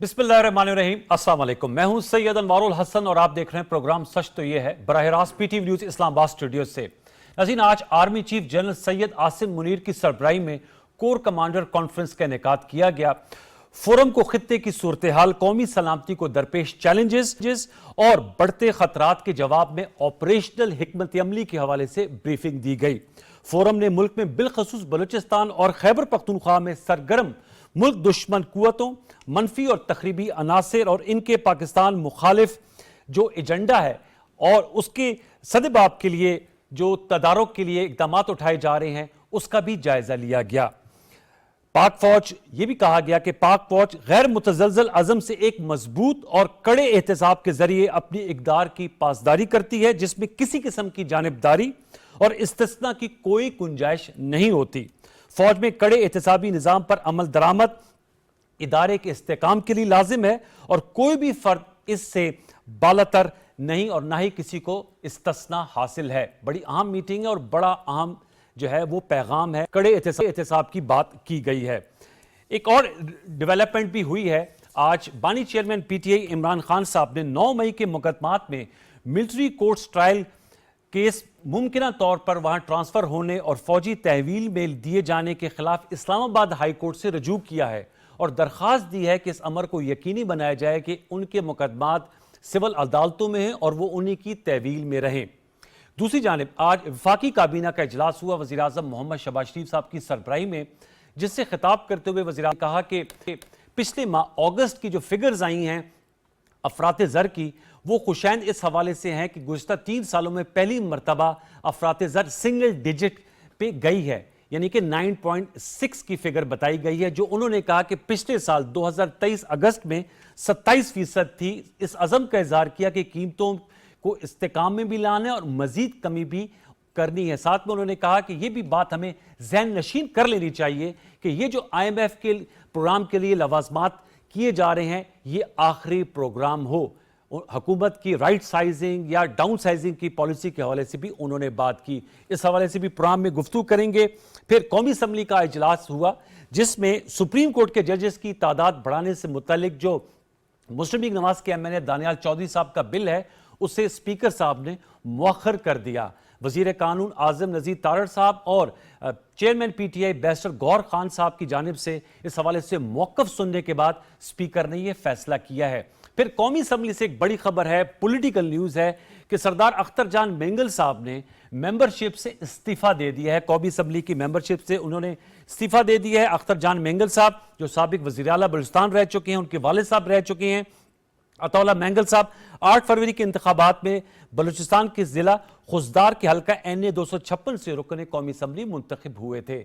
बिस्मिल्लाहिर्रहमानिर्रहीम, अस्सलाम वालेकुम। मैं हूं सैयद अनवारुल हसन और आप देख रहे हैं प्रोग्राम सच तो ये है बराह रास्त पीटीवी न्यूज इस्लामाबाद स्टूडियो से। नाज़रीन, आज army chief general Syed Asim Munir की सरबराही में कोर कमांडर कॉन्फ्रेंस का इनेकाद किया गया। फोरम को खित्ते की सूरत हाल, कौमी सलामती को दरपेश चैलेंजेस और बढ़ते खतरात के जवाब में ऑपरेशनल हिकमत अमली के हवाले से ब्रीफिंग दी गई। फोरम ने मुल्क में बिलखसूस बलूचिस्तान और खैबर पख्तूनख्वा में सरगर्म मुल्क दुश्मन कुव्वतों, मनफी और तखरीबी अनासर और इनके पाकिस्तान मुखालिफ जो एजेंडा है और उसके सदबाब के लिए जो तदारुक के लिए इकदाम उठाए जा रहे हैं उसका भी जायजा लिया गया। पाक फौज, ये भी कहा गया कि पाक फौज गैर मुतजलजल अज़म से एक मजबूत और कड़े एहतसाब के जरिए अपनी इक़दार की पासदारी करती है, जिसमें किसी किस्म की जानिबदारी और इस्तिस्ना की कोई गुंजाइश नहीं होती। फौज में कड़े एहतसाबी निज़ाम पर अमल दरामद इदारे के इस्तेकाम के लिए लाजिम है और कोई भी फर्द इससे बालातर नहीं और ना ही किसी को इस्तिस्ना हासिल है। बड़ी अहम मीटिंग है और बड़ा अहम जो है वो पैगाम है, कड़े एहतसाब की बात की गई है। एक और डेवलपमेंट भी हुई है। आज बानी चेयरमैन पीटीआई इमरान खान साहब ने 9 मई के मुकदमात में मिलिट्री कोर्ट्स ट्रायल केस मुमकिन तौर पर वहां ट्रांसफर होने और फौजी तहवील में दिए जाने के खिलाफ इस्लामाबाद हाई कोर्ट से रजू किया है और दरख्वास्त दी है कि इस अमर को यकीनी बनाया जाए कि उनके मुकदमात सिविल अदालतों में हैं और वो उन्हीं की तहवील में रहें। दूसरी जानिब आज वफाकी काबीना का इजलास हुआ वज़ीर आज़म मोहम्मद शहबाज शरीफ साहब की सरबराही में, जिससे खिताब करते हुए वज़ीर आज़म ने कहा कि पिछले माह अगस्त की जो फिगर्स आई हैं अफरात ज़र की, वो खुशैन इस हवाले से हैं कि गुज़िश्ता 3 सालों में पहली मरतबा अफरात ज़र सिंगल डिजिट पे गई है, यानी कि 9.6 की फिगर बताई गई है, जो उन्होंने कहा कि पिछले साल 2023 अगस्त में 27% थी। इस अज़म का इज़हार किया कि कीमतों को इस्तेकाम में भी लाना है और मजीद कमी भी करनी है। साथ में उन्होंने कहा कि यह भी बात हमें ज़हन नशीन कर लेनी चाहिए कि ये जो IMF के प्रोग्राम के लिए लवाजमात किए जा रहे हैं ये आखिरी प्रोग्राम हो। हुकूमत की राइट साइजिंग या डाउन साइजिंग की पॉलिसी के हवाले से भी उन्होंने बात की। इस हवाले से भी प्रोग्राम में गुफ्तगू करेंगे। फिर कौमी असम्बली का इजलास हुआ जिसमें सुप्रीम कोर्ट के जजेस की तादाद बढ़ाने से मुतल्लिक जो मुस्लिम लीग नवाज के MNA दानियाल चौधरी साहब का बिल है उसे स्पीकर साहब ने मुअख्खर कर दिया। वजीर कानून आजम नज़ीर तारड़ साहब और chairman PTI barrister Gohar Khan sahab की जानिब से इस हवाले से मौक़िफ़ सुनने के बाद स्पीकर ने यह फैसला किया है। फिर कौमी असम्बली से एक बड़ी खबर है, पॉलिटिकल न्यूज़ है कि सरदार अख्तर जान मेंगल साहब ने मेंबरशिप से इस्तीफ़ा दे दिया है। कौमी असम्बली की मेंबरशिप से उन्होंने इस्तीफ़ा दे दिया है। अख्तर जान मेंगल साहब जो साबिक वज़ीर आला बलूचिस्तान रह चुके हैं, उनके वालिद साहब रह चुके हैं। अताउल्लाह मेंगल साहब 8 फरवरी के इंतखाबात में बलूचिस्तान के जिला खुजदार के हल्का NA 256 से रुकने कौमी असम्बली मुंतखब हुए थे।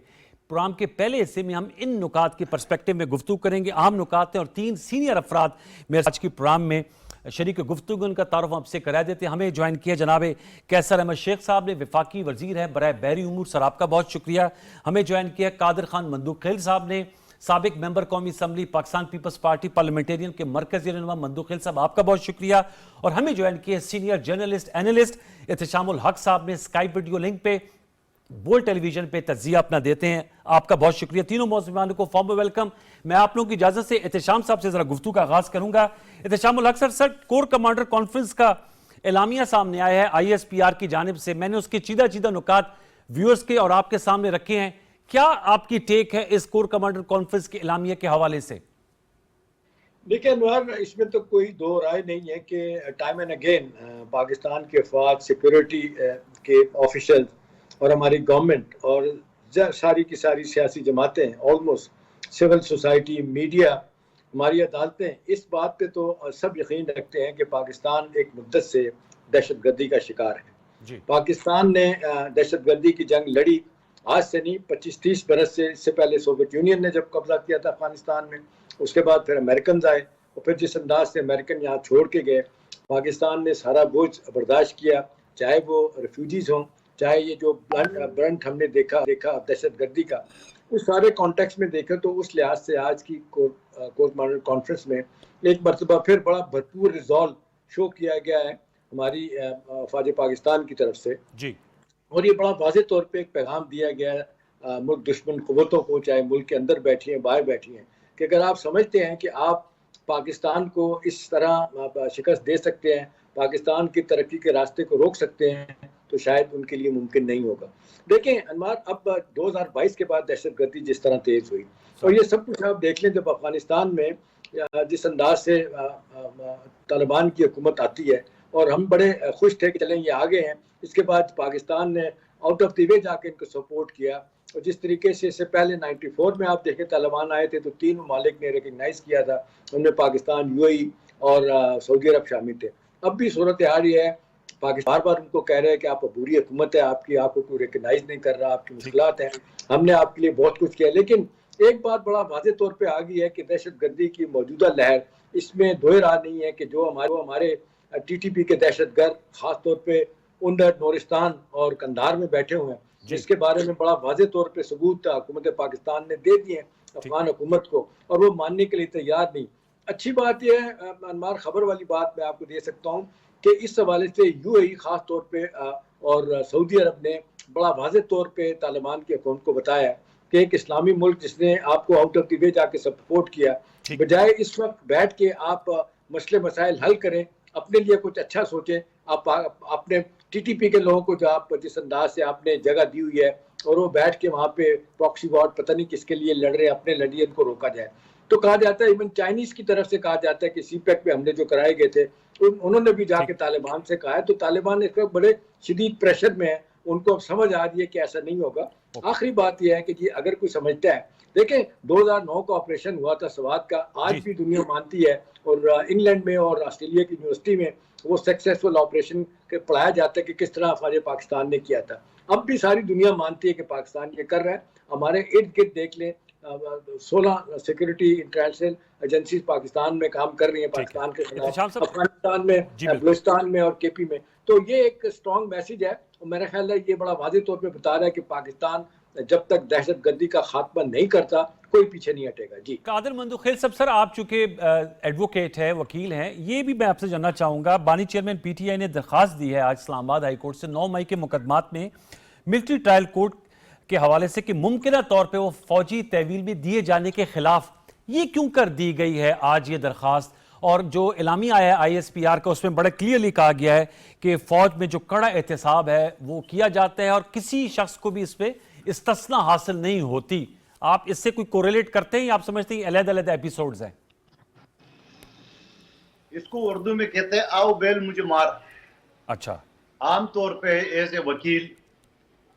प्रोग्राम के पहले हिस्से में हम इन नुकात के पर्सपेक्टिव में गुफ्तगू करेंगे, आम नुकात हैं और 3 सीनियर अफराद मेरे आज की प्रोग्राम में शरीक गुफ्तगू, उनका तारुफ आपसे करा देते हैं। हमें ज्वाइन किया जनाब कैसर अहमद शेख साहब ने, वफाकी वजीर है बराए बहरी उमूर, सर आपका बहुत शुक्रिया। हमें ज्वाइन किया कादिर खान मंदूखेल साहब ने, साबिक मेंबर कौमी assembly Pakistan Peoples Party Parliamentarian के मरकजी रहनुमा मंदूखेल साहब, आपका बहुत शुक्रिया। और हमें ज्वाइन किया सीनियर जर्नलिस्ट एनालिस्ट एहतशामुल हक साहब ने, स्काइप वीडियो लिंक पे बोल्ड टेलीविजन पे तज्जिया अपना देते हैं, आपका बहुत शुक्रिया। तीनों मौजूदानों को फॉर्मल वेलकम। मैं आप लोगों की इजाजत से एहतशाम साहब से जरा गुफ्तगू का आगाज करूंगा। एहतशामुल हक सर, कोर कमांडर कॉन्फ्रेंस का एलामिया सामने आया है ISPR की जानिब से। मैंने उसके चीदा नुकात व्यूअर्स के और आपके सामने रखे हैं। क्या आपकी टेक है इस कोर कमांडर कॉन्फ्रेंस के एलामिया के हवाले से? देखिए अनवर, इसमें तो कोई दो राय नहीं है कि टाइम एंड अगेन पाकिस्तान के फौज, सिक्योरिटी के ऑफिशियल और हमारी गवर्नमेंट और सारी की सारी सियासी जमातें, ऑलमोस्ट सिविल सोसाइटी, मीडिया, हमारी अदालतें, इस बात पे तो सब यकीन रखते हैं कि पाकिस्तान एक मुद्दत से दहशतगर्दी का शिकार है। पाकिस्तान ने दहशतगर्दी की जंग लड़ी आज से नहीं, 25-30 बरस से। इससे पहले सोवियत यूनियन ने जब कब्जा किया था अफगानिस्तान में, उसके बाद फिर अमेरिकन आए और फिर जिस अंदाज से अमेरिकन यहाँ छोड़ के गए, पाकिस्तान ने सारा बोझ बर्दाश्त किया, चाहे वो रेफ्यूजीज हों, चाहे ये जो ब्रंट हमने देखा दहशतगर्दी का, उस सारे कॉन्टेक्स्ट में देखा तो उस लिहाज से आज की कोर कमांडर कॉन्फ्रेंस में एक मरतबा फिर बड़ा भरपूर रिजॉल्व शो किया गया है हमारी फौज पाकिस्तान की तरफ से जी। और ये बड़ा वाज़ेह तौर पे एक पैगाम दिया गया है मुल्क दुश्मन कुव्वतों को, चाहे मुल्क के अंदर बैठी हैं बाहर बैठी हैं, कि अगर आप समझते हैं कि आप पाकिस्तान को इस तरह शिकस्त दे सकते हैं, पाकिस्तान की तरक्की के रास्ते को रोक सकते हैं, तो शायद उनके लिए मुमकिन नहीं होगा। देखें अनवर, अब 2022 के बाद दहशतगर्दी जिस तरह तेज हुई और ये सब कुछ आप देख लें, जब अफगानिस्तान में जिस अंदाज से तालिबान की हुकूमत आती है और हम बड़े खुश थे कि चलें ये आ गए हैं, इसके बाद पाकिस्तान ने आउट ऑफ द वे जाके इनको सपोर्ट किया। और जिस तरीके से इससे पहले 94 में आप देखें तालिबान आए थे तो 3 ममालिक ने रिकगनाइज किया था, उनमें पाकिस्तान, यूएई और सऊदी अरब शामिल थे। अब भी सूरत हाल ये है, पाकिस्तान बार बार उनको कह रहे हैं कि आप बुरी हुकूमत है आपकी, आपको कोई रिकगनाइज नहीं कर रहा, आपकी मुश्किलात हैं, हमने आपके लिए बहुत कुछ किया। लेकिन एक बात बड़ा वाज़े तौर पे आ गई है कि दहशतगर्दी की मौजूदा लहर, इसमें दो राह नहीं है कि जो हमारे टीटीपी के दहशतगर्द खास तौर पे उंदर, नूरिस्तान और कंधार में बैठे हुए हैं, जिसके बारे में बड़ा वाज़े तौर पे सबूत हुकूमत पाकिस्तान ने दे दिए अफगान हुकूमत को, और वो मानने के लिए तैयार नहीं। अच्छी बात यह है अनवर, खबर वाली बात मैं आपको दे सकता हूँ कि इस हवाले से यूएई खास तौर पे और सऊदी अरब ने बड़ा वाज़े तौर पे तालिबान के हुकूमत को बताया कि एक इस्लामी मुल्क जिसने आपको आउट ऑफ द वे जाके सपोर्ट किया, बजाय इस वक्त बैठ के आप मसले मसाइल हल करें, अपने लिए कुछ अच्छा सोचें, आप अपने टीटीपी के लोगों को जो आप जिस अंदाज से आपने जगह दी हुई है और वो बैठ के वहाँ पे प्रॉक्सी वॉर पता नहीं किसके लिए लड़ रहे हैं, अपने लड़िए इनको रोका जाए। तो कहा जाता है, इवन चाइनीज की तरफ से कहा जाता है कि सीपैक पे हमले जो कराए गए थे उन्होंने भी जाके तालिबान से कहा है, तो तालिबान इस वक्त बड़े शदीद प्रेशर में है, उनको अब समझ आ रही है कि ऐसा नहीं होगा। आखिरी बात यह है कि जी अगर कोई समझता है, देखें 2009 का ऑपरेशन हुआ था स्वात का, आज भी दुनिया मानती है और इंग्लैंड में और ऑस्ट्रेलिया की यूनिवर्सिटी में वो सक्सेसफुल ऑपरेशन पढ़ाया जाता है कि किस तरह अफवाज पाकिस्तान ने किया था। अब भी सारी दुनिया मानती है कि पाकिस्तान ये कर रहा है। हमारे इर्द गिर्द देख लें, 16 सिक्योरिटी इंटरनेशनल एजेंसीज पाकिस्तान में काम कर रही हैं पाकिस्तान के खिलाफ, अफगानिस्तान में, बलूचिस्तान में और केपी में। तो ये एक स्ट्रॉन्ग मैसेज है और मेरा ख्याल है ये बड़ा वाज़े तौर पे बता रहा है कि पाकिस्तान जब तक दहशतगर्दी का खात्मा नहीं करता कोई पीछे नहीं हटेगा। जी कादिर मंदुखेल साहब, सर आप चूंकि एडवोकेट है, वकील हैं, ये भी मैं आपसे जानना चाहूँगा, बानी चेयरमैन पीटीआई ने दरख्वास्त दी है आज इस्लामाबाद हाई कोर्ट से 9 मई के मुकदमात में मिलिट्री ट्रायल कोर्ट के हवाले से कि मुमकिन तौर पे वो फौजी तहवील में दिए जाने के खिलाफ। ये क्यों कर दी गई है आज ये दरख्वास्त? और जो इलामी आया है ISPR का, उसमें बड़ा क्लियरली कहा गया है कि फौज में जो कड़ा एहतसाब है वो किया जाता है और किसी शख्स को भी इस पर इस्तिस्ना हासिल नहीं होती। आप इससे कोई कोरिलेट करते हैं या आप समझते हैं अलग-अलग एपिसोड्स हैं? इसको उर्दू में कहते हैं आओ बेल मुझे मार। अच्छा, आमतौर पे एज ए वकील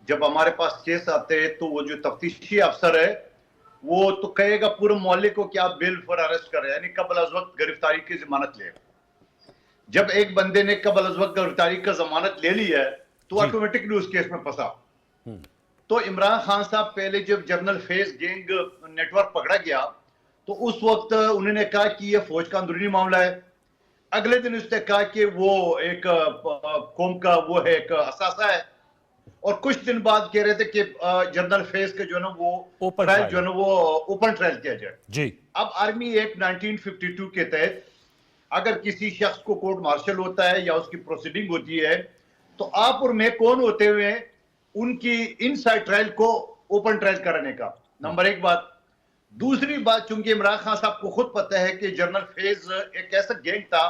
जब हमारे पास केस आते हैं तो वो जो तफ्तीशी अफसर है वो तो कहेगा पूरे मोहल्ले को कि आप बेल फॉर अरेस्ट करें, यानी कबल अज वक्त गिरफ्तारी की जमानत ले। जब एक बंदे ने कबल अज वक्त गिरफ्तारी का जमानत ले ली है तो ऑटोमेटिकली उस केस में फंसा। तो इमरान खान साहब पहले जब जनरल फेस गैंग नेटवर्क पकड़ा गया तो उस वक्त उन्होंने कहा कि यह फौज का अंदरूनी मामला है। अगले दिन उसने कहा कि वो एक कौम का वो है एक असासा है, और कुछ दिन बाद कह रहे थे कि जनरल फेस के जो है ना वो ट्रायल जो है ना वो ओपन ट्रायल किया जाए जी। अब आर्मी एक्ट 1952 के तहत अगर किसी शख्स को कोर्ट मार्शल होता है या उसकी प्रोसीडिंग होती है तो आप और मैं कौन होते हुए उनकी इनसाइड ट्रायल को ओपन ट्रायल कराने का, नंबर एक बात। दूसरी बात, चूंकि इमरान खान साहब को खुद पता है कि जनरल फेज एक ऐसा गैंग था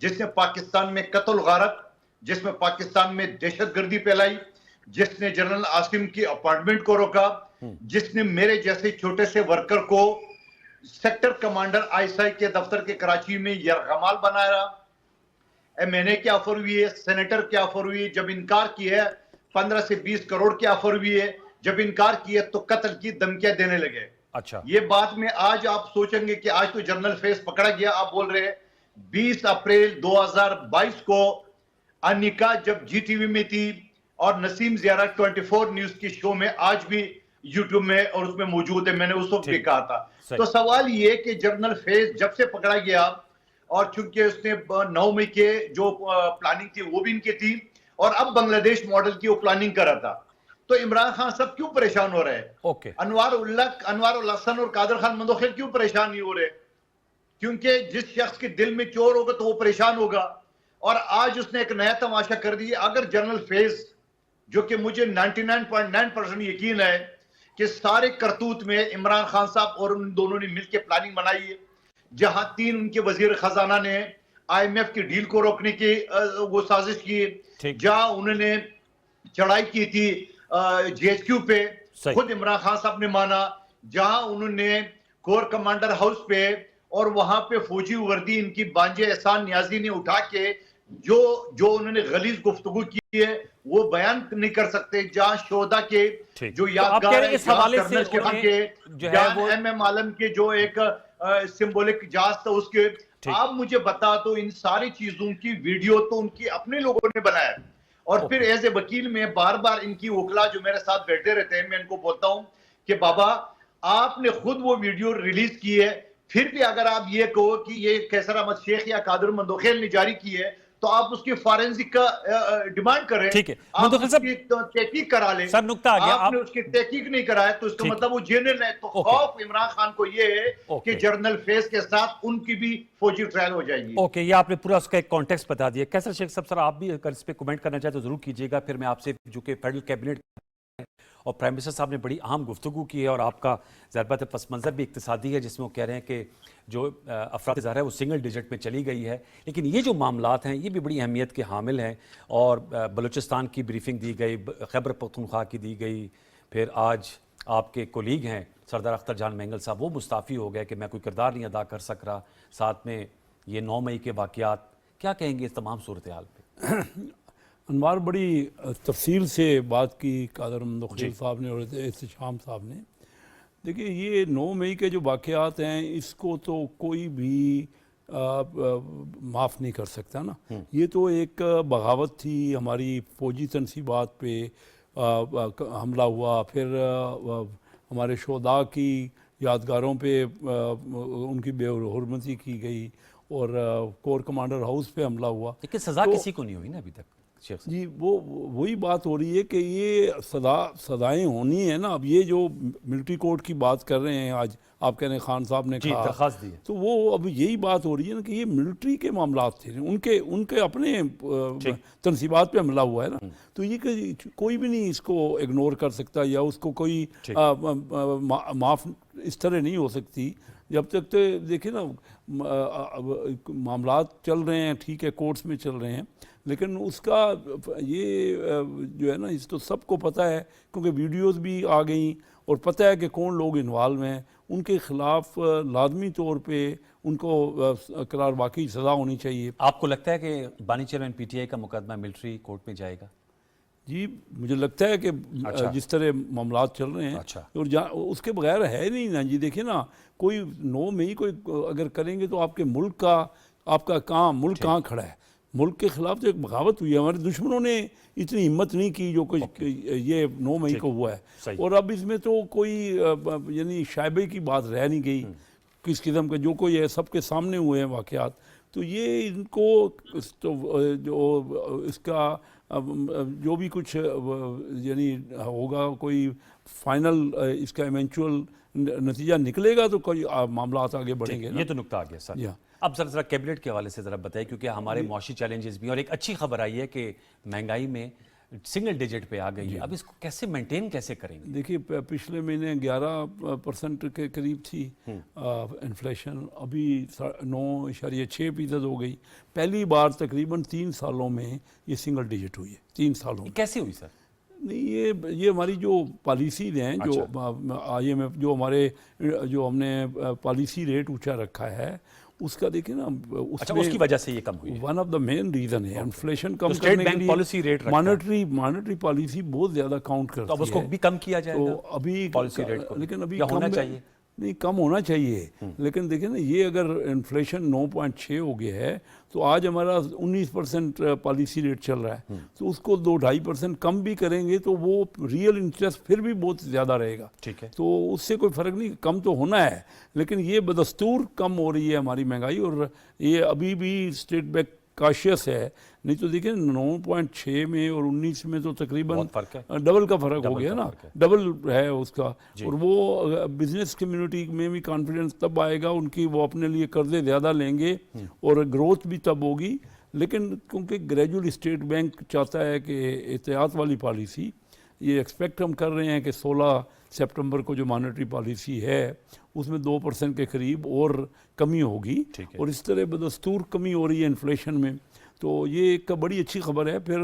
जिसने पाकिस्तान में कत्ल गारत, जिसमें पाकिस्तान में दहशतगर्दी फैलाई, जिसने जनरल आसिम की अपॉइंटमेंट को रोका, जिसने मेरे जैसे छोटे से वर्कर को सेक्टर कमांडर आईएसआई के दफ्तर के कराची में यरगमाल बनाया। एमएनए की ऑफर हुई है, सेनेटर की ऑफर हुई है, जब इनकार किया 15 से 20 करोड़ की ऑफर हुई है, जब इनकार किया तो कत्ल की धमकियां देने लगे। अच्छा, ये बात में आज आप सोचेंगे कि आज तो जनरल फेस पकड़ा गया, आप बोल रहे हैं 20 अप्रैल 2022 को अनिका जब जीटीवी में थी और नसीम ज़ियारा 24 न्यूज की शो में आज भी यूट्यूब में और उसमें मौजूद है, मैंने उस वक्त भी कहा था। तो सवाल ये कि जनरल फेज जब से पकड़ा गया और चूंकि उसने 9 मई के जो प्लानिंग थी वो भी इनकी थी और अब बांग्लादेश मॉडल की वो प्लानिंग कर रहा था, तो इमरान खान सब क्यों परेशान हो रहे हैं? अनवार उल हसन और कादर खान मंदोखेल क्यों परेशान नहीं हो रहे? क्योंकि जिस शख्स के दिल में चोर होगा तो वो परेशान होगा। और आज उसने एक नया तमाशा कर दिया। अगर जनरल फेज, जो कि मुझे 99.9% यकीन है कि सारे करतूत में इमरान खान साहब और उन दोनों ने मिलकर प्लानिंग बनाई है, जहां 3 उनके वजीर खजाना ने IMF की डील को रोकने की वो साजिश की, जहां उन्होंने चढ़ाई की थी GHQ पे, खुद इमरान खान साहब ने माना, जहां उन्होंने कोर कमांडर हाउस पे और वहां पे फौजी वर्दी इनकी बांजे एहसान नियाजी ने उठा के जो उन्होंने गलीज गुफ्तगू की है वो बयान नहीं कर सकते, जहां शोधा के जो यादगार है, इस हवाले से MM आलम के जो एक सिंबॉलिक जहाज था उसके, आप मुझे बता तो इन सारी चीजों की वीडियो तो उनकी अपने लोगों ने बनाया, और फिर एज ए वकील में बार बार इनकी वकला जो मेरे साथ बैठे रहते हैं, मैं इनको बोलता हूं कि बाबा आपने खुद वो वीडियो रिलीज की है, फिर भी अगर आप ये कहो कि ये कैसर अहमद शेख या कादिर मंदोखेल ने जारी की है, तो आप उसकी फॉरेंसिक का डिमांड करें, ठीक है, आप उसकी तहकीक करा लें। सब नुक्ता आ गया, आपने उसकी तहकीक नहीं कराया तो इसका मतलब वो जेनरल है, तो खौफ इमरान खान को ये है कि जनरल फैज के साथ उनकी भी फौजी ट्रायल हो जाएगी। ओके, ये आपने पूरा उसका एक कॉन्टेक्स्ट बता दिया। कैसर शेख साहब, सर आप भी अगर इस पे कमेंट करना चाहे तो जरूर कीजिएगा। फिर मैं आपसे, जो कि फेडरल कैबिनेट और प्राइम मिनिस्टर साहब ने बड़ी अहम गुफ्तगू की है, और आपका ज़रबत पस मंज़र भी इक्तिसादी है, जिसमें वो कह रहे हैं कि जो अफराद ज़र है वो सिंगल डिजिट में चली गई है। लेकिन ये जो मामलात हैं ये भी बड़ी अहमियत के हामिल हैं, और बलूचिस्तान की ब्रीफिंग दी गई, खैबर पख्तूनख्वा की दी गई, फिर आज आपके कोलीग हैं सरदार अख्तर जान मैंगल साहब, वो मुस्ताफ़ी हो गए कि मैं कोई किरदार नहीं अदा कर सक रहा। साथ में ये 9 मई के वाक़यात, क्या कहेंगे इस तमाम सूरत हाल पे? अनवार, बड़ी तफसील से बात की कादर मंदोखेल साहब ने और एहतशाम साहब ने। देखिए, ये 9 मई के जो वाक़यात हैं इसको तो कोई भी माफ़ नहीं कर सकता ना। ये तो एक बगावत थी, हमारी फ़ौजी तनसीबात पे हमला हुआ, फिर हमारे शोदा की यादगारों पे उनकी बेहुरमती की गई, और कोर कमांडर हाउस पे हमला हुआ। लेकिन सज़ा किसी को नहीं हुई ना अभी तक जी। वही बात हो रही है कि ये सदाएं होनी है ना। अब ये जो मिलिट्री कोर्ट की बात कर रहे हैं, आज आप कह रहे हैं खान साहब ने कहा दरख्वास्त दी, तो वो अब यही बात हो रही है ना कि ये मिलिट्री के मामलात थे, उनके अपने तनसीबात पे हमला हुआ है ना। तो ये कोई भी नहीं इसको इग्नोर कर सकता, या उसको कोई माफ़ इस तरह नहीं हो सकती। जब तक तो देखिए ना, मामलात चल रहे हैं, ठीक है, कोर्ट्स में चल रहे हैं, लेकिन उसका ये जो है ना, इस तो सबको पता है, क्योंकि वीडियोस भी आ गई और पता है कि कौन लोग इन्वॉल्व हैं। उनके ख़िलाफ़ लाजमी तौर पे उनको करार वाकई सज़ा होनी चाहिए। आपको लगता है कि बानी चेयरमैन PTI का मुकदमा मिलिट्री कोर्ट में जाएगा? जी, मुझे लगता है कि जिस तरह मामलात चल रहे हैं, और उसके बगैर है नहीं ना जी। देखिए ना, कोई 9 मई कोई अगर करेंगे तो आपके मुल्क का, आपका काम मुल्क कहाँ खड़ा है? मुल्क के ख़िलाफ़ तो एक बगावत हुई है। हमारे दुश्मनों ने इतनी हिम्मत नहीं की जो कुछ ये 9 मई को हुआ है। और अब इसमें तो कोई यानी शायबे की बात रह नहीं गई किस किस्म के, जो कोई है सबके सामने हुए हैं वाक़यात। तो ये इनको जो इसका जो भी कुछ यानी होगा, कोई फाइनल इसका इवेंचुअल नतीजा निकलेगा तो कोई मामलात आगे बढ़ेंगे ना। ये तो नुकता आ गया सर। अब जरा कैबिनेट के हवाले से ज़रा बताइए, क्योंकि हमारे मुआशी चैलेंजेस भी, और एक अच्छी खबर आई है कि महंगाई में सिंगल डिजिट पे आ गई है। अब इसको कैसे मेंटेन कैसे करेंगे? देखिए, पिछले महीने 11% के करीब थी इन्फ्लेशन, अभी 9.6% हो गई। पहली बार तकरीबन 3 सालों में ये सिंगल डिजिट हुई है। 3 सालों में कैसे हुई सर? नहीं, ये हमारी जो पॉलिसीज हैं, जो IMF जो हमने पॉलिसी रेट ऊंचा रखा है, उसका देखिए ना, उसकी वजह से ये कम हुई है। One of the main reason है इन्फ्लेशन कम करने के लिए पॉलिसी रेट मॉनेटरी पॉलिसी बहुत ज्यादा काउंट करती है। तो अब उसको भी कम किया जाएगा तो अभी पॉलिसी रेट को, लेकिन अभी होना चाहिए नहीं, कम होना चाहिए। लेकिन देखिए ना, ये अगर इन्फ्लेशन 9.6 हो गया है, तो आज हमारा 19% पॉलिसी रेट चल रहा है, तो उसको 2-2.5% कम भी करेंगे तो वो रियल इंटरेस्ट फिर भी बहुत ज़्यादा रहेगा। ठीक है, तो उससे कोई फ़र्क नहीं, कम तो होना है, लेकिन ये बदस्तूर कम हो रही है हमारी महंगाई, और ये अभी भी स्टेट बैंक काशियस है। नहीं तो देखिए 9.6 में और 19 में तो तकरीबन डबल का फ़र्क हो गया ना, डबल है उसका। और वो बिजनेस कम्युनिटी में भी कॉन्फिडेंस तब आएगा, उनकी वो अपने लिए कर्जे ज़्यादा लेंगे और ग्रोथ भी तब होगी। लेकिन क्योंकि ग्रेजुअल स्टेट बैंक चाहता है कि एहतियात वाली पॉलिसी, ये एक्सपेक्ट हम कर रहे हैं कि 16 सितंबर को जो मॉनेटरी पॉलिसी है उसमें 2% के करीब और कमी होगी, और इस तरह बदस्तूर कमी हो रही है इन्फ्लेशन में, तो ये एक बड़ी अच्छी खबर है। फिर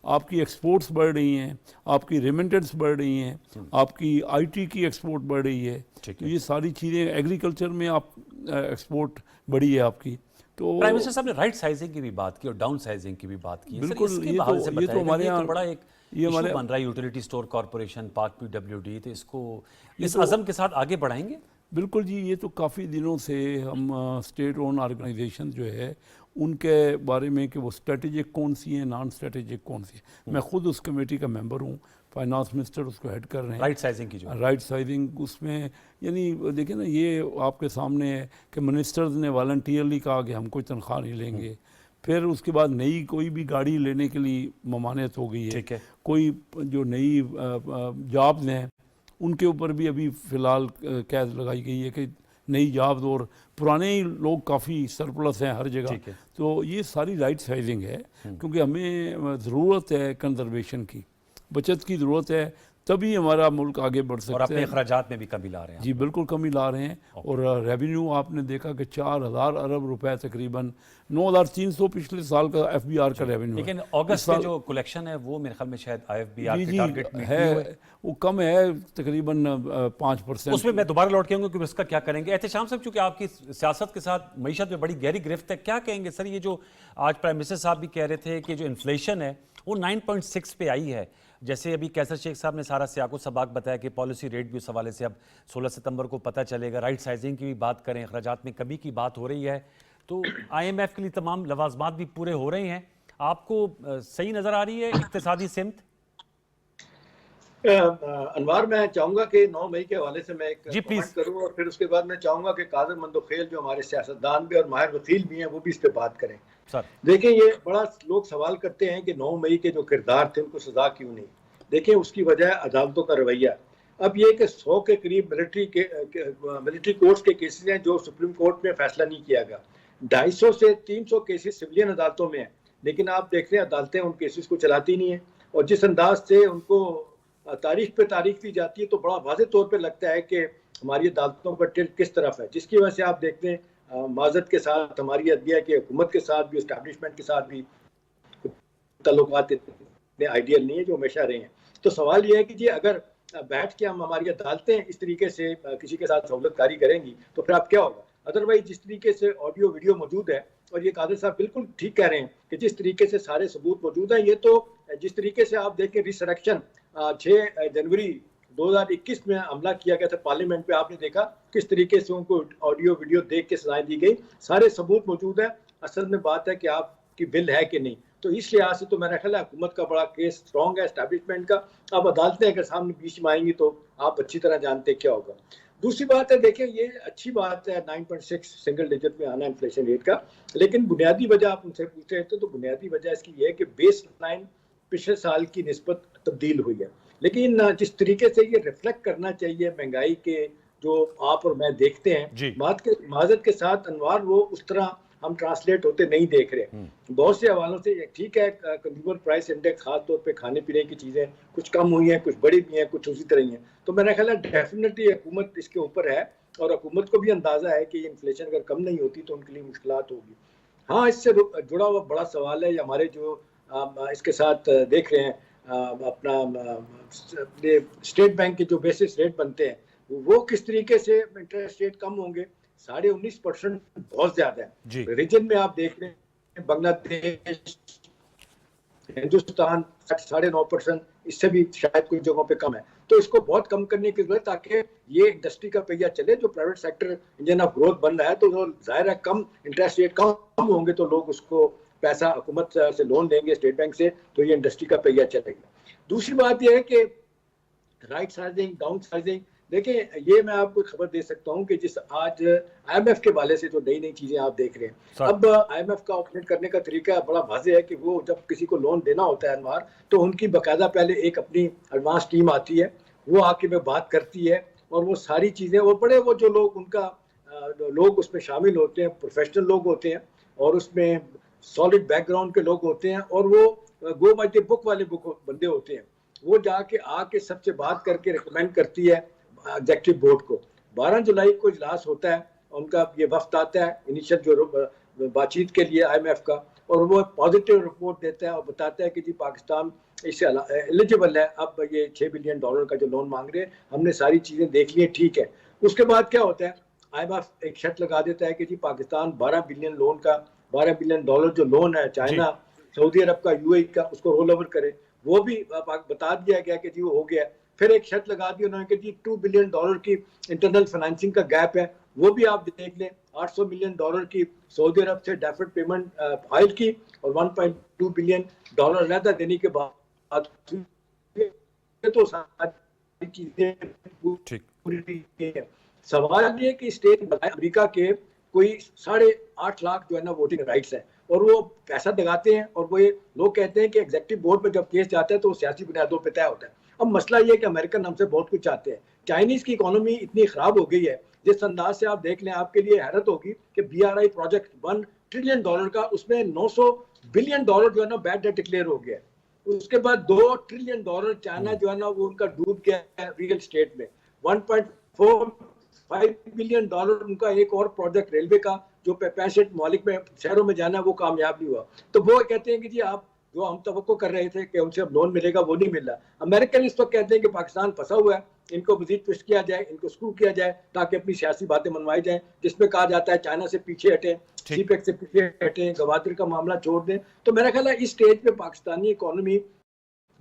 आपकी एक्सपोर्ट्स बढ़ रही हैं, आपकी रेमिटेंस बढ़ रही हैं, आपकी आईटी की एक्सपोर्ट बढ़ रही है, तो ये सारी चीज़ें, एग्रीकल्चर में आप एक्सपोर्ट बढ़ी है आपकी। तो प्राइम मिनिस्टर साहब ने राइट साइजिंग की भी बात की और डाउन साइजिंग की भी बात की। बिल्कुल, सर, ये तो हमारे यहाँ बड़ा एक ये हमारे बन रहा है, यूटिलिटी स्टोर कॉर्पोरेशन, पाक पीडब्ल्यूडी, तो इसको इस अज़म के साथ आगे बढ़ाएंगे? बिल्कुल जी, ये तो काफ़ी दिनों से हम स्टेट ओन ऑर्गेनाइजेशन जो है उनके बारे में कि वो स्ट्रेटेजिक कौन सी हैं, नॉन स्ट्रेटेजिक कौन सी है, मैं खुद उस कमेटी का मेंबर हूँ, फाइनेंस मिनिस्टर उसको हेड कर रहे हैं। राइट साइजिंग की जो राइट साइजिंग उसमें, यानी देखिए ना, ये आपके सामने है कि मिनिस्टर्स ने वॉलंटियरली कहा कि हम कोई तनख्वाह नहीं लेंगे, फिर उसके बाद नई कोई भी गाड़ी लेने के लिए ममानियत हो गई है, कोई जो नई जॉब्स हैं उनके ऊपर भी अभी फ़िलहाल कैद लगाई गई है कि नई जॉब्स, और पुराने ही लोग काफ़ी सरप्लस हैं हर जगह, तो ये सारी राइट साइजिंग है, क्योंकि हमें ज़रूरत है कंजर्वेशन की, बचत की ज़रूरत है, तभी हमारा मुल्क आगे बढ़ सकता है। और अपने अखराजात में भी कमी ला रहे हैं। जी बिल्कुल कमी ला रहे हैं, और रेवेन्यू आपने देखा कि 4000 अरब रुपए, तकरीबन 9300 पिछले साल का एफबीआर का रेवेन्यू, लेकिन अगस्त में जो कलेक्शन है वो मेरे ख्याल में शायद आईएफबीआर के टारगेट में है, वो कम है तकरीबन 5%। उसमें मैं दोबारा लौट के आऊंगा कि उसका क्या करेंगे। एहतशाम साहब, चूंकि आपकी सियासत के साथ मईशत में बड़ी गहरी गिरफ्त है, क्या कहेंगे सर? ये जो आज प्राइम मिनिस्टर साहब भी कह रहे थे कि जो इन्फ्लेशन है वो 9.6 पे आई है, जैसे अभी कैसर शेख साहब ने सारा सियाको सबाक बताया कि पॉलिसी रेट भी उस हवाले से अब 16 सितंबर को पता चलेगा। राइट साइजिंग की भी बात करें, अखराजात में कमी की बात हो रही है, तो IMF के लिए तमाम लवाजमात भी पूरे हो रहे हैं। आपको सही नज़र आ रही है इक्तिसादी सिमत? अनवार, मैं चाहूंगा कि 9 मई के हवाले से मैं एक कमेंट करूं, और फिर उसके बाद मैं चाहूंगा कि कादर मंदोखेल जो हमारे सियासतदान भी और माहिर वकील भी हैं वो भी इस पे बात करें। देखिए, ये बड़ा लोग सवाल करते हैं कि 9 मई के जो किरदार थे उनको सजा क्यों नहीं। देखिए, उसकी वजह अदालतों का रवैया। अब ये कि 100 के करीब मिलिट्री कोर्ट्स के केसेस हैं जो सुप्रीम कोर्ट में फैसला नहीं किया गया, 250 से 300 केसेस सिविलियन अदालतों में हैं, लेकिन आप देख रहे हैं अदालतें उन केसेस को चलाती नहीं है, और जिस अंदाज से उनको तारीख पे तारीख दी जाती है तो बड़ा वाज़े तौर पे लगता है कि हमारी अदालतों का टिल्ट किस तरफ है, जिसकी वजह से आप देखते हैं माजत के साथ हमारी अदलिया की हुकूमत के साथ भी, एस्टैब्लिशमेंट के साथ भी ताल्लुकात इतने आइडियल नहीं है जो हमेशा रहे हैं। तो सवाल ये है कि जी अगर बैठ के हम हमारी अदालतें इस तरीके से किसी के साथ सहूलतकारी करेंगी तो फिर आप क्या होगा। अदरवाइज जिस तरीके से ऑडियो वीडियो मौजूद है, और ये कादिर साहब बिल्कुल ठीक कह रहे हैं कि जिस तरीके से सारे सबूत मौजूद हैं, ये तो जिस तरीके से आप देखें रिसरेक्शन 6 जनवरी 2021 में हमला किया गया था पार्लियामेंट पे, आपने देखा किस तरीके से उनको ऑडियो वीडियो देख के सजाएं दी गई, सारे सबूत मौजूद है। असल में बात है कि आपकी बिल है कि नहीं, तो इस लिहाज से तो मेरा ख्याल है हुकूमत का बड़ा केस स्ट्रॉन्ग है, एस्टैब्लिशमेंट का। अब अदालतें अगर सामने बीच में आएंगी तो आप अच्छी तरह जानते क्या होगा। दूसरी बात है, देखिए ये अच्छी बात है 9.6 सिंगल डिजिट में आना इन्फ्लेशन रेट का, लेकिन बुनियादी वजह आप उनसे पूछ रहे थे, तो बुनियादी वजह इसकी ये है कि बेस लाइन पिछले साल की निस्बत तब्दील हुई है, लेकिन जिस तरीके से ये रिफ्लेक्ट करना चाहिए महंगाई के जो आप और मैं देखते हैं माजत के साथ अनवार, वो उस तरह हम ट्रांसलेट होते नहीं देख रहे। बहुत से हवालों से ठीक है, कंज्यूमर प्राइस इंडेक्स खास तौर पे खाने पीने की चीज़ें कुछ कम हुई हैं, कुछ बड़ी भी हैं, कुछ उसी तरह ही हैं, तो मेरा ख्याल है डेफिनेटली हुकूमत इसके ऊपर है, और हुकूमत को भी अंदाज़ा है कि इन्फ्लेशन अगर कम नहीं होती तो उनके लिए मुश्किलात होगी। हाँ, इससे जुड़ा हुआ बड़ा सवाल है, हमारे जो इसके साथ देख रहे हैं अपना स्टेट बैंक के जो बेसिस रेट बनते हैं वो किस तरीके से इंटरेस्ट रेट कम होंगे। 19.5% बहुत ज्यादा है। रीजन में आप देख रहे हैं बांग्लादेश, हिंदुस्तान 9.5%, इससे भी शायद कुछ जगहों पे कम है, तो इसको बहुत कम करने की जरूरत, ताकि ये इंडस्ट्री का पहिया चले। जो private sector engine of growth बन रहा है, तो जाहिर है कम इंटरेस्ट रेट कम होंगे तो लोग उसको पैसा हुकूमत से लोन लेंगे स्टेट बैंक से, तो ये इंडस्ट्री का पहिया चलेगा। दूसरी बात यह है कि राइट साइजिंग, डाउन साइजिंग, देखिए ये मैं आपको खबर दे सकता हूं कि जिस आज IMF के वाले से जो नई नई चीजें आप देख रहे हैं, अब IMF का ऑपरेट करने का तरीका बड़ा वाज़ेह है कि वो जब किसी को लोन देना होता है अनवार, तो उनकी बाकायदा पहले एक अपनी एडवांस टीम आती है, वो आके में बात करती है, और वो सारी चीजें, और बड़े वो जो लोग उनका लोग उसमें शामिल होते हैं, प्रोफेशनल लोग होते हैं, और उसमें सॉलिड बैकग्राउंड के लोग होते हैं, और वो गो बाय द बुक वाले बंदे होते हैं। वो जाके आके सबसे बात करके रिकमेंड करती है एग्जेक्टिव बोर्ड को। 12 जुलाई को इजलास होता है, उनका ये वफ्द आता है इनिशियल जो बातचीत के लिए IMF का, और वो पॉजिटिव रिपोर्ट देता है और बताता है कि जी पाकिस्तान इससे एलिजिबल है। अब ये $6 बिलियन का जो लोन मांग रहे हैं, हमने सारी चीज़ें देख ली हैं, ठीक है। उसके बाद क्या होता है, IMF एक शर्त लगा देता है कि जी पाकिस्तान 12 बिलियन जो लोन है चाइना, सऊदी अरब का, UAE का, उसको रोल ओवर करे। वो भी बता दिया गया कि जी वो हो गया। फिर एक शर्त लगा दी उन्होंने कि जी $2 बिलियन की इंटरनल फाइनेंसिंग का गैप है, वो भी आप देख लें। $800 मिलियन की सऊदी अरब से डेफर्ड पेमेंट फाइल की, और $1.2 बिलियन अलहदा देने के बाद तो सारी चीजें पूरी है। सवाल ये कि स्टेट अमेरिका के कोई 8.5 लाख जो है ना वोटिंग राइट्स है, और वो पैसा दगाते हैं, और वो ये लोग कहते हैं कि एग्जेक्टिव बोर्ड पे जब केस जाता है तो वो सियासी बुनियादों पर तय होता है। अब मसला ये है कि अमेरिकन हमसे बहुत कुछ चाहते हैं। चाइनीज की इकोनॉमी इतनी खराब हो गई है, जिस अंदाज से आप देख लें, आपके लिए हैरत होगी कि BRI प्रोजेक्ट $1 ट्रिलियन का, उसमें $900 बिलियन जो है ना बैड डेट डिक्लेयर हो गया। उसके बाद $2 ट्रिलियन चाइना जो है ना वो उनका डूब गया है रियल स्टेट में। $1.45 बिलियन उनका एक और प्रोजेक्ट रेलवे का जो 65 ममालिक में शहरों में जाना है वो कामयाब नहीं हुआ। तो वो कहते हैं कि जी आप जो हम तवक्को कर रहे थे कि उनसे अब लोन मिलेगा वो नहीं मिल रहा। अमेरिकन इस वक्त कहते हैं कि पाकिस्तान फंसा हुआ है, इनको मजीद ट्विस्ट किया जाए, इनको स्क्रू किया जाए ताकि अपनी सियासी बातें मनवाई जाए, जिसमें कहा जाता है चाइना से पीछे हटें, CPEC से पीछे हटें, गवादर का मामला छोड़ दें। तो मेरा ख्याल है इस स्टेज पे पाकिस्तानी इकोनॉमी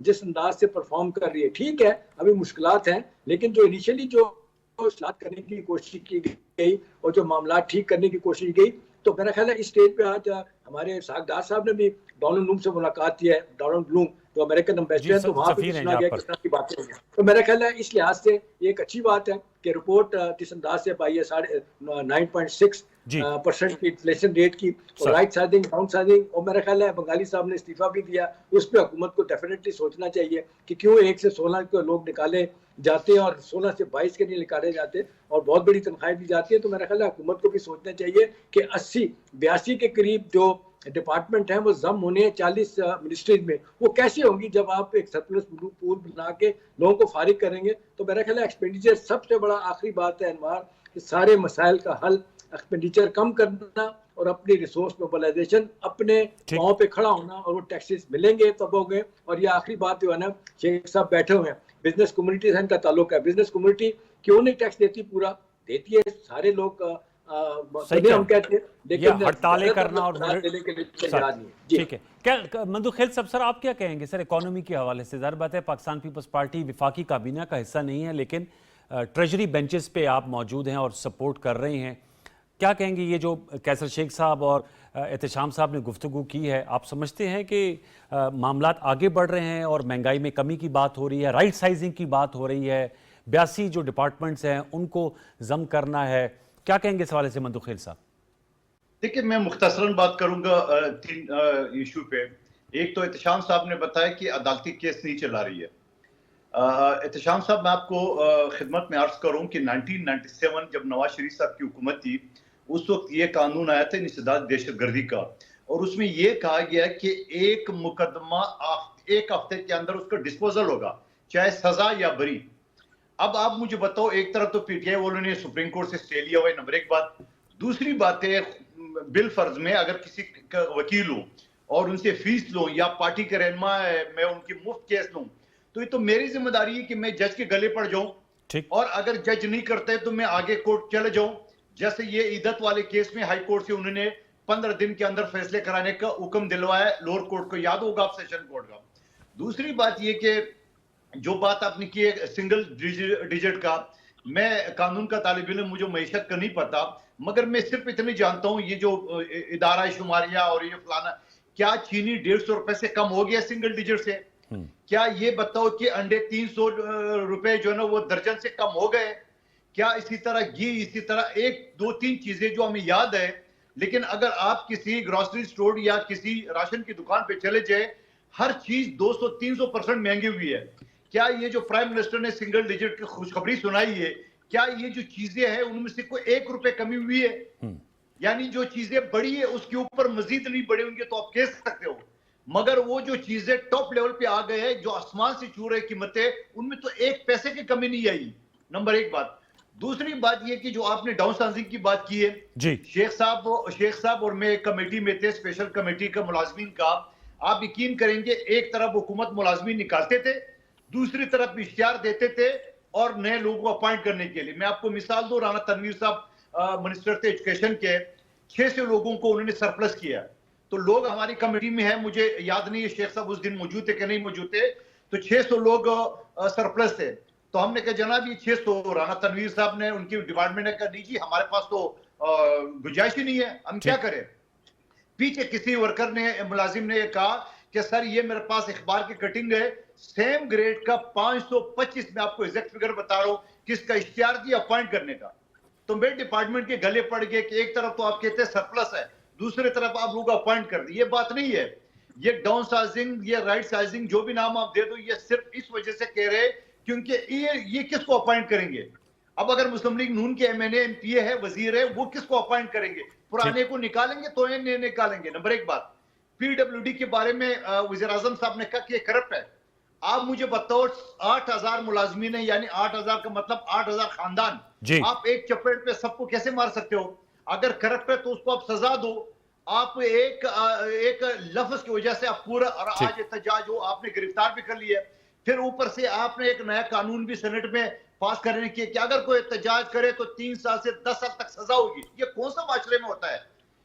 जिस अंदाज से परफॉर्म कर रही है, ठीक है अभी मुश्किलात हैं, लेकिन जो इनिशियली जो स्टार्ट करने की कोशिश की गई और जो मामला ठीक करने की कोशिश की गई, तो मेरा ख्याल है इस स्टेज पे आज हमारे सागदार साहब ने भी डोनाल्ड ब्लूम से मुलाकात की है, डोनाल्ड ब्लूम जो अमेरिकन एम्बेसडर है, तो वहाँ पे सुना गया किस तरह की बातें हुई। तो मेरा ख्याल है इस लिहाज से ये एक अच्छी बात है कि रिपोर्ट जिस अंदाज से पाई है 9.6% की इन्फ्लेशन रेट की, और राइट साइजिंग, डाउन साइजिंग, और मेरा ख्याल है बंगाली साहब ने इस्तीफा भी दिया। उस पर हुकूमत को डेफिनेटली सोचना चाहिए कि क्यों 1 से 16 के लोग निकाले जाते हैं और 16 से 22 के नहीं निकाले जाते, और बहुत बड़ी तनख्वाहें दी जाती है। तो मेरा ख्याल है हुकूमत को भी सोचना चाहिए कि 80-82 के करीब जो डिपार्टमेंट हैं वो जम होने हैं 40 मिनिस्ट्रीज में, वो कैसे होंगी जब आप एक सरप्लस पूल बना के लोगों को फारिग करेंगे। तो मेरा ख्याल है एक्सपेंडिचर सबसे बड़ा आखिरी बात है अनवार, कि सारे मसाइल का हल एक्सपेंडिचर कम करना और अपनी रिसोर्स मोबिलाइजेशन, अपने पाँव पे खड़ा होना, और वो टैक्सेस मिलेंगे तब होंगे। और ये आखिरी बात जो है ना, शेख साहब बैठे हुए हैं, बिजनेस कम्युनिटी से इनका ताल्लुक है, बिजनेस कम्युनिटी क्यों नहीं टैक्स देती, पूरा देती है, सारे लोग हम कहते हैं, लेकिन हड़तालें करना और देने के लिए तैयार नहीं है। ठीक है, क्या मंदू खेल साहब सर आप क्या कहेंगे सर इकोनॉमी के हवाले से? ज़ाहिर बात है पाकिस्तान पीपल्स पार्टी विफाकी काबीना का हिस्सा नहीं है, लेकिन ट्रेजरी बेंचेस पे आप मौजूद हैं और सपोर्ट कर रहे हैं। क्या कहेंगे ये जो कैसर शेख साहब और एहतशाम साहब ने गुफ्तगू की है, आप समझते हैं कि मामलात आगे बढ़ रहे हैं और महंगाई में कमी की बात हो रही है, राइट साइजिंग की बात हो रही है, 82 जो डिपार्टमेंट्स हैं उनको जम करना है, क्या कहेंगे इस हवाले से मंदू खेल साहब? देखिए मैं मुख्तसरन बात करूंगा 3 इशू पे। एक तो एहतशाम साहब ने बताया कि अदालती केस नहीं चला रही है। एहतशाम साहब मैं आपको खिदमत में अर्ज करूं कि 1997 जब नवाज शरीफ साहब की हुकूमत थी, उस वक्त ये कानून आया था इंसदाद दहशतगर्दी का, और उसमें ये कहा गया कि एक मुकदमा 1 हफ्ते के अंदर उसका डिस्पोजल होगा, चाहे सजा या बरी। अब आप मुझे बताओ, एक तरफ तो PTI वालों ने सुप्रीम कोर्ट से स्टे लिया हुआ है, नंबर 1 बात। दूसरी बात है, बिल फर्ज में अगर किसी का वकील हो और उनसे फीस लो या पार्टी के रहनुमा मैं उनकी मुफ्त केस लूं, तो ये तो मेरी जिम्मेदारी है कि मैं जज के गले पड़ जाऊं, और अगर जज नहीं करते तो मैं आगे कोर्ट चले जाऊं। जैसे ये इद्दत वाले केस में हाई कोर्ट से उन्होंने 15 दिन के अंदर फैसले कराने का हुक्म दिलवाया लोअर कोर्ट को, याद होगा आप सेशन कोर्ट का। दूसरी बात ये कि जो बात आपने की है सिंगल डिजिट का, मैं कानून का तालिब इल्म, मुझे मईशत का नहीं पता, मगर मैं सिर्फ इतनी जानता हूं, ये जो इदारा शुमारिया और ये फलाना, क्या चीनी 150 रुपए से कम हो गया सिंगल डिजिट से? क्या ये बताओ कि अंडे 300 रुपए जो है ना वो दर्जन से कम हो गए? क्या इसी तरह घी, इसी तरह 1, 2, 3 चीजें जो हमें याद है, लेकिन अगर आप किसी ग्रोसरी स्टोर या किसी राशन की दुकान पे चले जाए, हर चीज 200-300% महंगी हुई है। क्या ये जो प्राइम मिनिस्टर ने सिंगल डिजिट की खुशखबरी सुनाई है, क्या ये जो चीजें हैं उनमें से कोई 1 रुपए कमी हुई है? यानी जो चीजें बढ़ी है उसके ऊपर मजीद नहीं बढ़े होंगे तो आप कह सकते हो, मगर वो जो चीजें टॉप लेवल पे आ गए हैं, जो आसमान से छू रहे कीमतें, उनमें तो 1 पैसे की कमी नहीं आई। नंबर एक बात। दूसरी बात ये कि जो आपने डाउन साइजिंग की बात की है जी शेख साहब और मैं एक कमेटी में थे, स्पेशल कमेटी का मुलाजमीन का। आप यकीन करेंगे एक तरफ हुकूमत मुलाजमीन निकालते थे, दूसरी तरफ इश्तिहार देते थे और नए लोगों को अपॉइंट करने के लिए। मैं आपको मिसाल दूं, राना तनवीर साहब मिनिस्टर थे एजुकेशन के, 600 लोगों को उन्होंने सरप्लस किया। तो लोग हमारी कमेटी में है, मुझे याद नहीं है शेख साहब उस दिन मौजूद थे कि नहीं मौजूद थे, तो 600 लोग सरप्लस थे। तो हमने कहा जनाब ये 600, राना तनवीर साहब ने उनकी डिपार्टमेंट ने कहा नहीं जी हमारे पास तो गुंजाइश ही नहीं है, हम क्या करें। पीछे किसी वर्कर ने, मुलाजिम ने कहा कि सर ये मेरे पास अखबार की कटिंग है, सेम ग्रेड का 525, मैं आपको एग्जैक्ट फिगर बता रहा हूं, किसका इश्तिहार दिया अपॉइंट करने का। तो मेरे डिपार्टमेंट के गले पड़ गए कि एक तरफ तो आप कहते हैं सरप्लस है, दूसरी तरफ आप लोग अपॉइंट कर दिए। ये बात नहीं है, ये डाउन साइजिंग, ये राइट साइजिंग, जो भी नाम आप दे दो, ये सिर्फ इस वजह से कह रहे क्योंकि ये किसको अपॉइंट करेंगे। अब अगर मुस्लिम लीग नून के एमएनए एमपीए है, वजीर है, वो किसको अपॉइंट करेंगे। पुराने को निकालेंगे तो नए निकालेंगे। नंबर एक बात, पीडब्ल्यूडी के बारे में वजीर आजम साहब ने कहा कि करप्ट है। आप मुझे बताओ 8000 मुलाजमीन है, यानी 8000 का मतलब 8000 खानदान, आप एक चपेट पे सबको कैसे मार सकते हो। अगर करप्ट है तो उसको आप सजा दो। आप एक लफ्ज की वजह से आप पूरा, और आज एहतजाज हो, आपने गिरफ्तार भी कर लिया। फिर ऊपर से आपने एक नया कानून भी सेनेट में पास करने की कि अगर कोई एहतजाज करे तो 3 साल से 10 साल तक सजा होगी। ये कौन सा माशरे में होता है।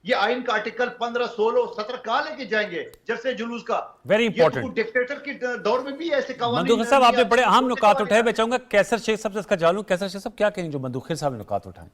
ये आइन का आर्टिकल 15, 16, 17 कहां लेके जाएंगे जलसे जुलूस का। Very important. डिक्टेटर के दौर में भी ऐसे कानून। मंदूखिर साहब आपने बड़े अहम नुकात उठाए, मैं चाहूंगा कैसर शेख साहब से इसका जानूं। कैसर शेख साहब क्या कहेंगे जो मंदूखिर साहब ने नुकात उठाए।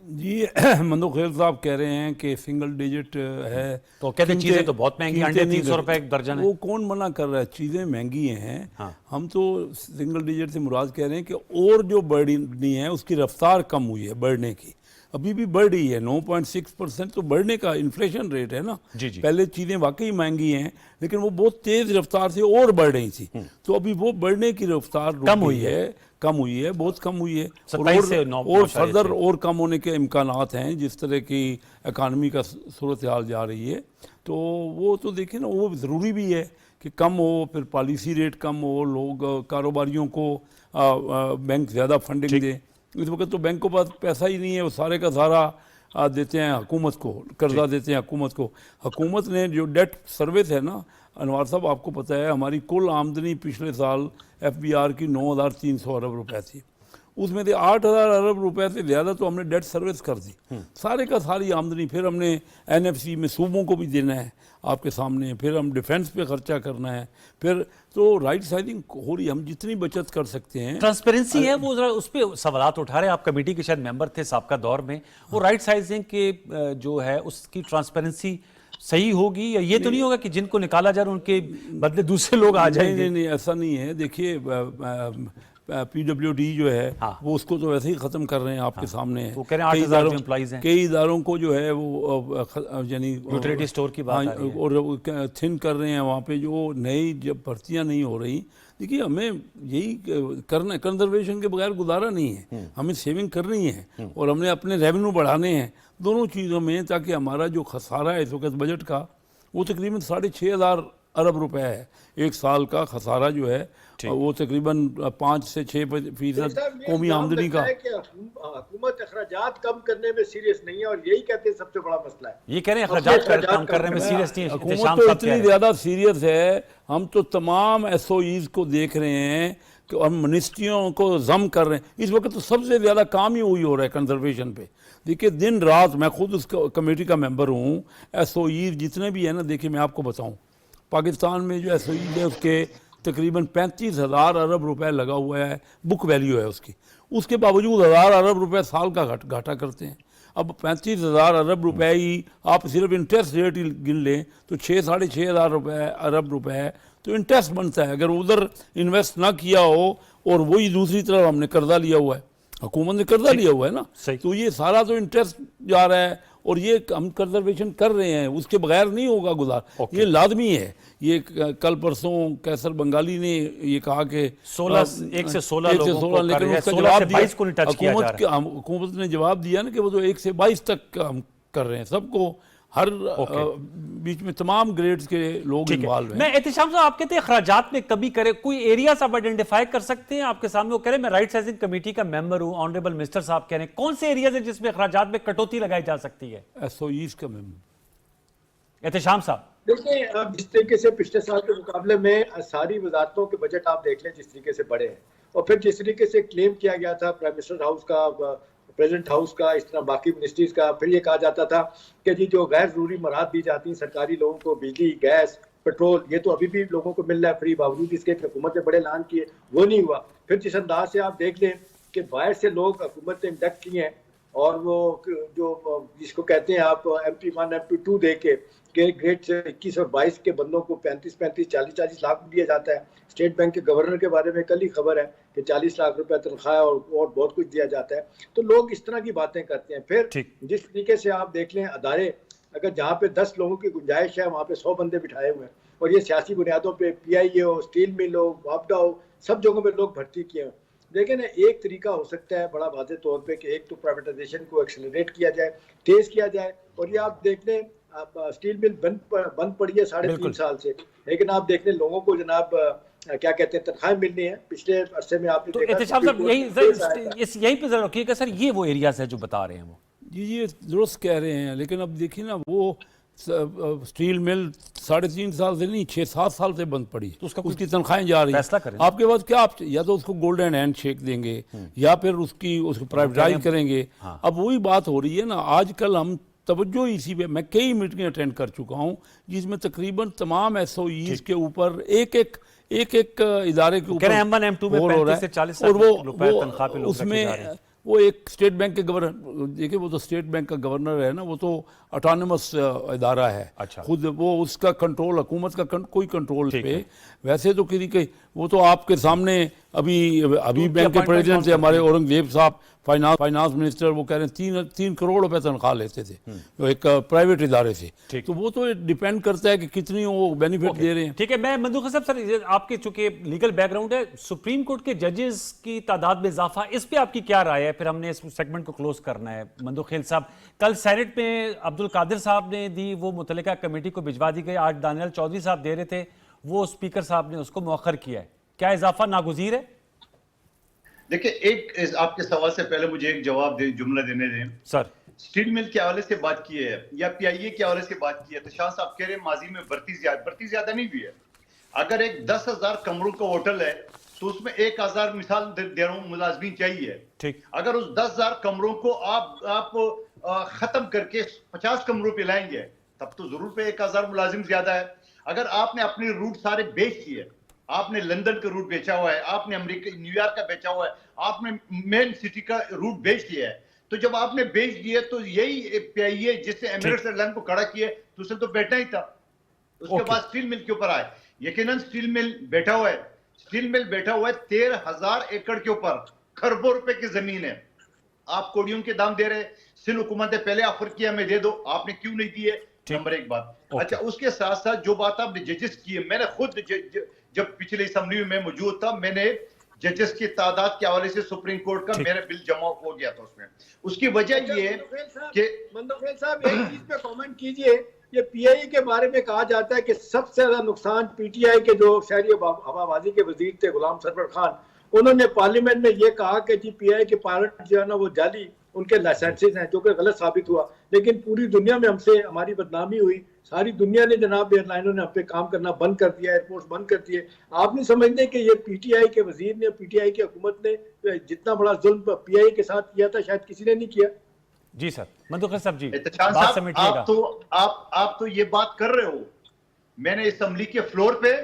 जी मंदूखिर साहब कह रहे हैं कि सिंगल डिजिट है तो कहते हैं चीजें तो बहुत महंगी, अंडे 300 रुपए एक दर्जन है। वो कौन मना कर रहा है, चीज़ें महंगी हैं। हाँ। हम तो सिंगल डिजिट से मुराद कह रहे हैं कि और जो बढ़नी है उसकी रफ्तार कम हुई है बढ़ने की, अभी भी बढ़ रही है। 9.6% तो बढ़ने का इन्फ्लेशन रेट है ना। जी जी। पहले चीज़ें वाकई महंगी हैं लेकिन वो बहुत तेज़ रफ्तार से और बढ़ रही थी, तो अभी वो बढ़ने की रफ्तार कम हुई है, बहुत कम हुई है। 27 से 9 और फर्दर और कम होने के इम्कानात हैं जिस तरह की इकानमी का सूरत हाल जा रही है। तो वो तो देखें ना, वो ज़रूरी भी है कि कम हो, फिर पॉलिसी रेट कम हो, लोग कारोबारियों को बैंक ज़्यादा फंडिंग दें। इस वक्त तो बैंक के पास पैसा ही नहीं है, वो सारे का सारा देते हैं हुकूमत को, कर्जा देते हैं हुकूमत को। हुकूमत ने जो डेट सर्विस है ना अनवार साहब, आपको पता है हमारी कुल आमदनी पिछले साल FBR की 9,300 अरब रुपए थी, उसमें से 8,000 अरब रुपए से ज़्यादा तो हमने डेट सर्विस कर दी, सारे का सारी आमदनी। फिर हमने NFC में सूबों को भी देना है आपके सामने, फिर हम डिफेंस पे खर्चा करना है, फिर तो राइट साइजिंग हो रही है। हम जितनी बचत कर सकते हैं, ट्रांसपेरेंसी है वो, जरा उस पर सवालात उठा रहे हैं। आप कमेटी के शायद मेंबर थे साबका दौर में, वो राइट साइजिंग के जो है उसकी ट्रांसपेरेंसी सही होगी या ये तो नहीं होगा कि जिनको निकाला जा रहा है उनके बदले दूसरे लोग आ जाएंगे। नहीं, ऐसा नहीं है। देखिए PWD जो है वो उसको तो वैसे ही ख़त्म कर रहे हैं आपके सामने है। वो कह रहे हैं 8,000 एम्प्लॉइज हैं। कई इदारों को जो है वो यानी यूटिलिटी स्टोर की बात आ रही है। और थिन कर रहे हैं वहाँ पे, जो नई जब भर्तियाँ नहीं हो रही। देखिए हमें यही करना है, कंजर्वेशन के बगैर गुजारा नहीं है, हमें सेविंग करनी है और हमने अपने रेवेन्यू बढ़ाने हैं दोनों चीज़ों में, ताकि हमारा जो खसारा है इस वक्त बजट का वो तकरीबन 6,500 अरब रुपए है। एक साल का खसारा जो है वो तकरीबन 5 से 6% कौमी आमदनी का। हुकूमत अखराजात कम करने में सीरियस नहीं है और यही कहते हैं सबसे बड़ा मसला है। ये कह रहे हैं अखराजात कम करने में सीरियस नहीं है। हुकूमत तो इतनी ज़्यादा सीरियस है, हम तो तमाम SOEs को देख रहे हैं कि और मिनिस्ट्रियों को जम कर रहे हैं। इस वक्त तो सबसे ज़्यादा काम ही वही हो रहा है कंजर्वेशन पे। देखिए दिन रात, मैं खुद उस कमेटी का मेंबर हूँ। SOEs जितने भी है ना, देखिए मैं आपको बताऊँ, पाकिस्तान में जो SOEs है उसके तकरीबन 35,000 अरब रुपए लगा हुआ है, बुक वैल्यू है उसकी। उसके बावजूद 1,000 अरब रुपए साल का घाटा करते हैं। अब 35,000 अरब रुपए ही आप सिर्फ इंटरेस्ट रेट ही गिन लें तो 6,500 अरब रुपए तो इंटरेस्ट बनता है। अगर उधर इन्वेस्ट ना किया हो और वही दूसरी तरफ हमने कर्जा लिया हुआ है, हुकूमत ने कर्जा लिया हुआ है ना, तो ये सारा तो इंटरेस्ट जा रहा है और ये हम कंजर्वेशन कर रहे हैं, उसके बगैर नहीं होगा गुजार। ये लाजमी है। ये कल परसों कैसर बंगाली ने ये कहा कि 1 से 16 लोगों को, लेकिन उसका जवाब दिया हुकूमत ने, जवाब दिया ना कि वो तो 1 से 22 तक हम कर रहे हैं, सबको हर बीच में तमाम ग्रेड्स के लोग ठीक है। इन्वॉल्व हैं। मैं एहतिशाम साहब, आप कहते हैं अखराजात में कभी करे, कोई एरियाज आप आइडेंटिफाई कर सकते हैं आपके सामने? वो कह रहे हैं मैं राइट साइजिंग कमेटी का मेंबर हूं, ऑनरेबल मिनिस्टर साहब कह रहे हैं, कौन से एरियाज हैं जिसमें अखराजात में कटौती लगाई जा सकती है? SOEs का मेंबर एहतिशाम साहब, देखिए, अब जिस तरीके से पिछले साल के मुकाबले में सारी वजारतों के बजट आप देख लें जिस तरीके से बढ़े हैं, और फिर जिस तरीके से क्लेम किया गया था प्राइम मिनिस्टर हाउस का, प्रेसिडेंट हाउस का, इस तरह बाकी मिनिस्ट्रीज का, फिर ये कहा जाता था कि जी जो गैर जरूरी मराद दी जाती हैं सरकारी लोगों को, बिजली, गैस, पेट्रोल, ये तो अभी भी लोगों को मिल रहा है फ्री, बावजूद इसके कि हुकूमत ने बड़े ऐलान किए, वो नहीं हुआ। फिर जिस अंदाज से आप देख लें कि बाहर से लोग हुकूमत ने इंडक्ट किए हैं, और वो जो जिसको कहते हैं आप MP1 MP2 दे के ग्रेड 21 और 22 के बंदों को 35-35, 40-40 लाख दिया जाता है। स्टेट बैंक के गवर्नर के बारे में कल ही खबर है कि 40 लाख रुपए तनख्वाह और बहुत कुछ दिया जाता है। तो लोग इस तरह की बातें करते हैं। फिर जिस तरीके से आप देख लें अदारे, अगर जहाँ पे 10 लोगों की गुंजाइश है वहाँ पे 100 बंदे बिठाए हुए हैं, और ये सियासी बुनियादों पे PIA हो, स्टील मिल हो, वापडा हो, सब जगहों पे लोग भर्ती किए हैं। लेकिन एक तरीका हो सकता है बड़ा वाज़ेह तौर पे कि एक तो प्राइवेटाइजेशन को एक्सेलरेट किया जाए, तेज किया जाए। और ये आप देख लें, स्टील मिल बंद पड़ी है 3.5 साल से, लेकिन आप देख लें लोगों को जनाब क्या कहते हैं तनख्वाहें मिलनी है। पिछले अरसे में आपने तो देखा एहतिशाम साहब यहीं पे जरा रखिएगा सर, ये वो एरियाज है जो बता रहे हैं वो। जी ये दुरुस्त कह रहे हैं, लेकिन अब देखिए ना, वो स्टील मिल 3.5 साल से नहीं 6-7 साल से बंद पड़ी, तो उसकी तनख्वाहें जा रही फैसला हैं। करें। आपके पास क्या, आप या तो उसको गोल्डन हैंड शेक देंगे या फिर उसको प्राइवेटाइज करेंगे। अब वही बात हो रही है ना, आजकल हम तवज्जो इसी पे, मैं कई मीटिंग अटेंड कर चुका हूँ जिसमें तकरीबन तमाम SOEs के ऊपर एक एक इदारे के ऊपर M1 M2 में 35 से 40 और रुपए तनख्वाह पे लोग उसमें रखे जा रहे हैं। वो एक स्टेट बैंक के गवर्नर, देखिए वो तो स्टेट बैंक का गवर्नर है ना, वो तो ऑटोनमस इदारा है। अच्छा। खुद वो उसका कंट्रोल, हुकूमत का कोई कंट्रोल पे वैसे तो किसी के, वो तो आपके सामने अभी बैंक के प्रेसिडेंट से हमारे औरंगजेब साहब फाइनांस मिनिस्टर, वो कह रहे हैं 3 करोड़ रुपए तनख्वाह लेते थे तो एक प्राइवेट इदारे से। तो वो तो डिपेंड करता है कि कितनी वो बेनिफिट दे रहे हैं। ठीक है, मैं मंदूक साहब सर, आपके चूंकि लीगल बैकग्राउंड है, सुप्रीम कोर्ट के जजेस की तादाद में इजाफा, इस पे आपकी क्या राय है? फिर हमने इस सेगमेंट को क्लोज करना है। मंदूक खेल साहब, कल सेनेट में अब्दुल कादिर साहब ने दी, वो मुतल्लिका कमेटी को भिजवा दी गई। आज दानियल चौधरी साहब दे रहे थे, वो स्पीकर साहब ने उसको मौखर किया है। क्या इजाफा नागुज़ीर है? देखिए, एक आपके सवाल से पहले मुझे एक जवाब जुमला देने दें सर। स्टील मिल के हवाले से बात की है या PIA के हवाले से बात की है, तो शाह साहब कह रहे हैं माजी में भर्ती ज्यादा नहीं हुई है। अगर एक 10,000 कमरों का होटल है तो उसमें 1,000 मिसाल दे रहा हूं मुलाजमीन चाहिए। ठीक। अगर उस 10,000 कमरों को आप खत्म करके 50 कमरों पे लाएंगे तब तो जरूर पे 1,000 मुलाजिम ज्यादा है। अगर आपने अपने रूट सारे बेच दिए, आपने लंदन का रूट बेचा हुआ है, आपने अमेरिका न्यूयॉर्क का बेचा हुआ है, आपने मेन सिटी का रूट बेच दिया है, तो जब आपने बेच दिया तो यही PIA जिससे एमिरेट्स एयरलाइन को खड़ा किया तो उसे तो बैठना ही था। उसके बाद स्टील मिल के ऊपर आए, यकीनन स्टील मिल बैठा हुआ है, स्टील मिल बैठा हुआ है 13,000 एकड़ के ऊपर, खरबों रुपए की जमीन है। आप कोडियों के दाम दे रहे, सिंध हुकूमत ने पहले ऑफर किया मैं दे दो, आपने क्यों नहीं दिए? नंबर एक बात। अच्छा, उसके साथ साथ जो बात आपने जजेस की है, मैंने खुद जब पिछले असेंबली में मौजूद था, मैंने जजेस की तादाद के हवाले से सुप्रीम कोर्ट का मेरा बिल जमा हो गया था उसमें। उसकी वजह ये कि मंदोखेल साहब एक चीज पे कमेंट कीजिए, ये PIA के बारे में कहा जाता है कि सबसे ज्यादा नुकसान PTI के जो शहरी हवाबाजी के वजीर थे गुलाम सरवर खान, उन्होंने पार्लियामेंट में ये कहा कि जी PIA के पायलट जो है ना वो जाली उनके लाइसेंसेस हैं, जो कि गलत साबित हुआ। लेकिन पूरी दुनिया में हमसे हमारी बदनामी हुई, सारी दुनिया ने जनाब एयरलाइनों ने हम पे काम करना बंद कर दिया, एयरपोर्ट बंद कर दिए। आप नहीं समझते कि ये PTI के वजीर ने, PTI की हुकूमत ने जितना बड़ा जुल्म PIA के साथ किया था शायद किसी ने नहीं किया। जी सर, मंदूक साहब जी, एहतिशाम बात साहब, समेटिएगा। आप तो ये बात कर रहे हो, मैंने असेंबली के फ्लोर पे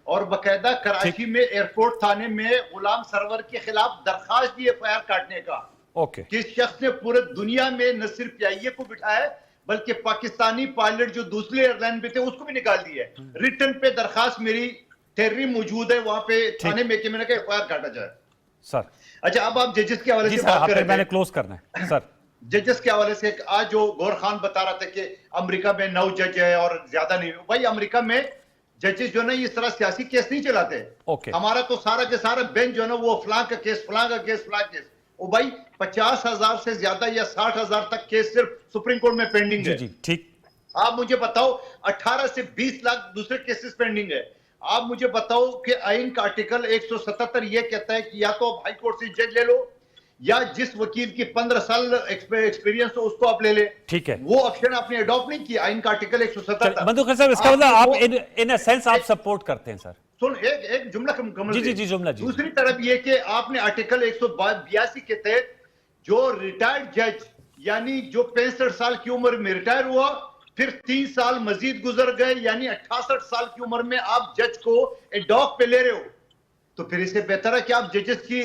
और बकायदा कराची में एयरपोर्ट थाने में गुलाम सरवर के खिलाफ दरखास्त दी FIR काटने का। ओके। किस शख्स ने पूरे दुनिया में न सिर्फ PIA को बिठाया बल्कि पाकिस्तानी पायलट जो दूसरे एयरलाइन पे थे उसको भी निकाल दिया है। रिटर्न पे दरखास्त मेरी तहरीर मौजूद है वहां पे थाने में कि मैंने कहा FIR काटा जाए सर। अच्छा, अब आप जजेस के हवाले से बात कर रहे थे, मैंने क्लोज करना है सर। जजेस के हवाले से आज जो गौर खान बता रहा था कि अमेरिका में 9 जज है और ज्यादा नहीं। भाई, अमेरिका में जजेस जो है ना इस तरह सियासी केस नहीं चलाते। हमारा तो सारा के सारा बेंच जो है ना वो फलां का केस, फलां का केस, फलां केस। ओ भाई, 50,000 से ज्यादा या 60,000 तक केस सिर्फ सुप्रीम कोर्ट में पेंडिंग है। जी, ठीक। आप मुझे बताओ 18 से 20 लाख दूसरे केसेस पेंडिंग है। आप मुझे बताओ कि आइन का आर्टिकल 177 ये कहता है कि या तो आप हाई कोर्ट से जज ले लो या जिस वकील की 15 साल एक्सपीरियंस हो उसको आप ले ले। ठीक है, वो ऑप्शन आपने अडॉप्ट नहीं किया आइन का आर्टिकल 177। बंधु खैर साहब, इसका मतलब आप इन सेंस आप सपोर्ट करते हैं सर? सुन, एक जुमला मुकम्मल। जी जुमला जी। दूसरी तरफ ये कि आपने आर्टिकल 182 के तहत जो रिटायर्ड जज यानी जो 65 साल की उम्र में रिटायर हुआ, फिर 3 साल मजीद गुजर गए, यानी 68 साल की उम्र में आप जज को एडॉक पे ले रहे हो, तो फिर इससे बेहतर है कि आप जजेस की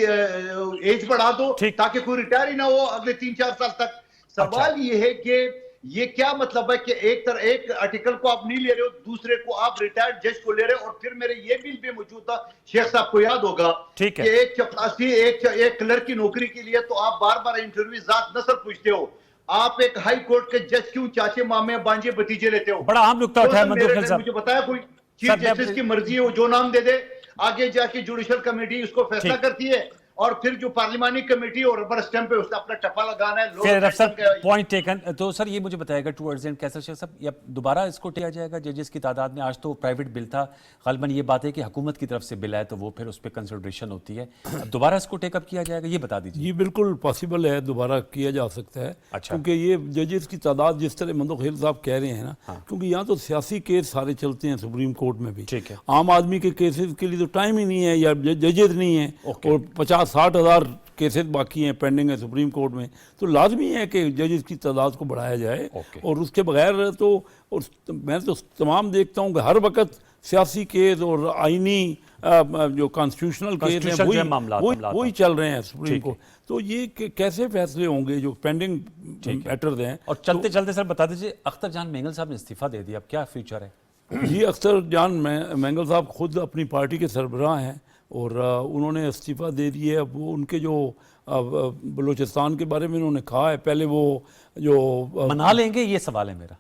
एज बढ़ा दो ताकि कोई रिटायर ही ना हो अगले 3-4 साल तक। सवाल ये है कि ये क्या मतलब है कि एक आर्टिकल को आप नहीं ले रहे हो, दूसरे को आप रिटायर्ड जज को ले रहे हो। और फिर मेरे ये बिल भी मौजूद था, शेख साहब को याद होगा कि एक चपरासी एक क्लर्क की नौकरी के लिए तो आप बार बार इंटरव्यू जात नस्ल पूछते हो। आप एक हाई कोर्ट के जज क्यों चाचे मामे बांजे भतीजे लेते हो? बड़ा आम नुकता उठाया मंजूर खान साहब। मुझे बताया कोई चीफ जस्टिस की मर्जी है, वो जो नाम दे दे, आगे जाके जुडिशल कमेटी उसको फैसला करती है और फिर जो पार्लिमानी कमेटी और रबर स्टैंप पे उसने अपना टप्पा लगाना है। Point taken. तो सर ये मुझे बताएगा टुवर्ड्स एंड कैसे शेख साहब, या दोबारा इसको किया जाएगा जजेस की तादाद में? आज तो प्राइवेट बिल था, गालिबन ये बात है कि हुकूमत की तरफ से बिल है तो वो फिर उस पर कंसिडरेशन होती है। अब दोबारा इसको टेकअप किया जाएगा, ये बता दीजिए। ये बिल्कुल पॉसिबल है, दोबारा किया जा सकता है। अच्छा। क्योंकि ये जजेस की तादाद जिस तरह मंदो खेल साहब कह रहे हैं ना, क्योंकि यहाँ तो सियासी केस सारे चलते हैं सुप्रीम कोर्ट में भी। ठीक है। आम आदमी के केसेस के लिए तो टाइम ही नहीं है या जजेस नहीं है, और 50-60 हज़ार केसेस बाकी हैं, पेंडिंग है सुप्रीम कोर्ट में। तो लाजमी है कि जजेस की तादाद को बढ़ाया जाए। और उसके बगैर तो मैं तो तमाम देखता हूँ कि हर वक्त सियासी केस और आइनी जो कॉन्स्टिट्यूशनल केस हैं वही चल रहे हैं सुप्रीम कोर्ट। तो ये कैसे फैसले होंगे जो पेंडिंग मैटर्स हैं? और चलते चलते सर बता दीजिए, अख्तर जान मेंगल साहब ने इस्तीफा दे दिया, अब क्या फ्यूचर है? जी, अख्तर जान मेंगल साहब खुद अपनी पार्टी के सरबराह हैं और उन्होंने इस्तीफ़ा दे दिया है। वो उनके जो बलूचिस्तान के बारे में उन्होंने कहा है, पहले वो जो मना लेंगे, ये सवाल है मेरा,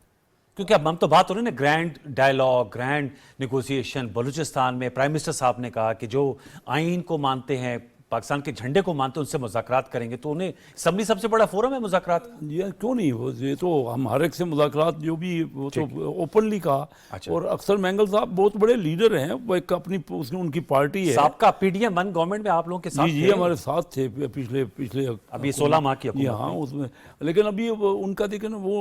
क्योंकि अब हम तो बात हो रही है ना grand dialogue, grand negotiation. Balochistan में प्राइम मिनिस्टर साहब ने कहा कि जो आइन को मानते हैं, पाकिस्तान के झंडे को मानते हैं, उनसे मुज़ाकरात करेंगे। तो उन्हें असम्बली सबसे बड़ा फोरम है मुज़ाकरात। ये क्यों नहीं, वो ये तो हम हर एक से मुज़ाकरात जो भी वो तो ओपनली कहा। अच्छा। और अक्सर मेंगल साहब बहुत बड़े लीडर हैं, वो एक अपनी उनकी पार्टी है। साहब का PDM वन गवर्नमेंट में आप लोगों के साथ जी हमारे साथ थे पिछले अभी 16 माह की हुकूमत हाँ उसमें। लेकिन अभी उनका देखें ना, वो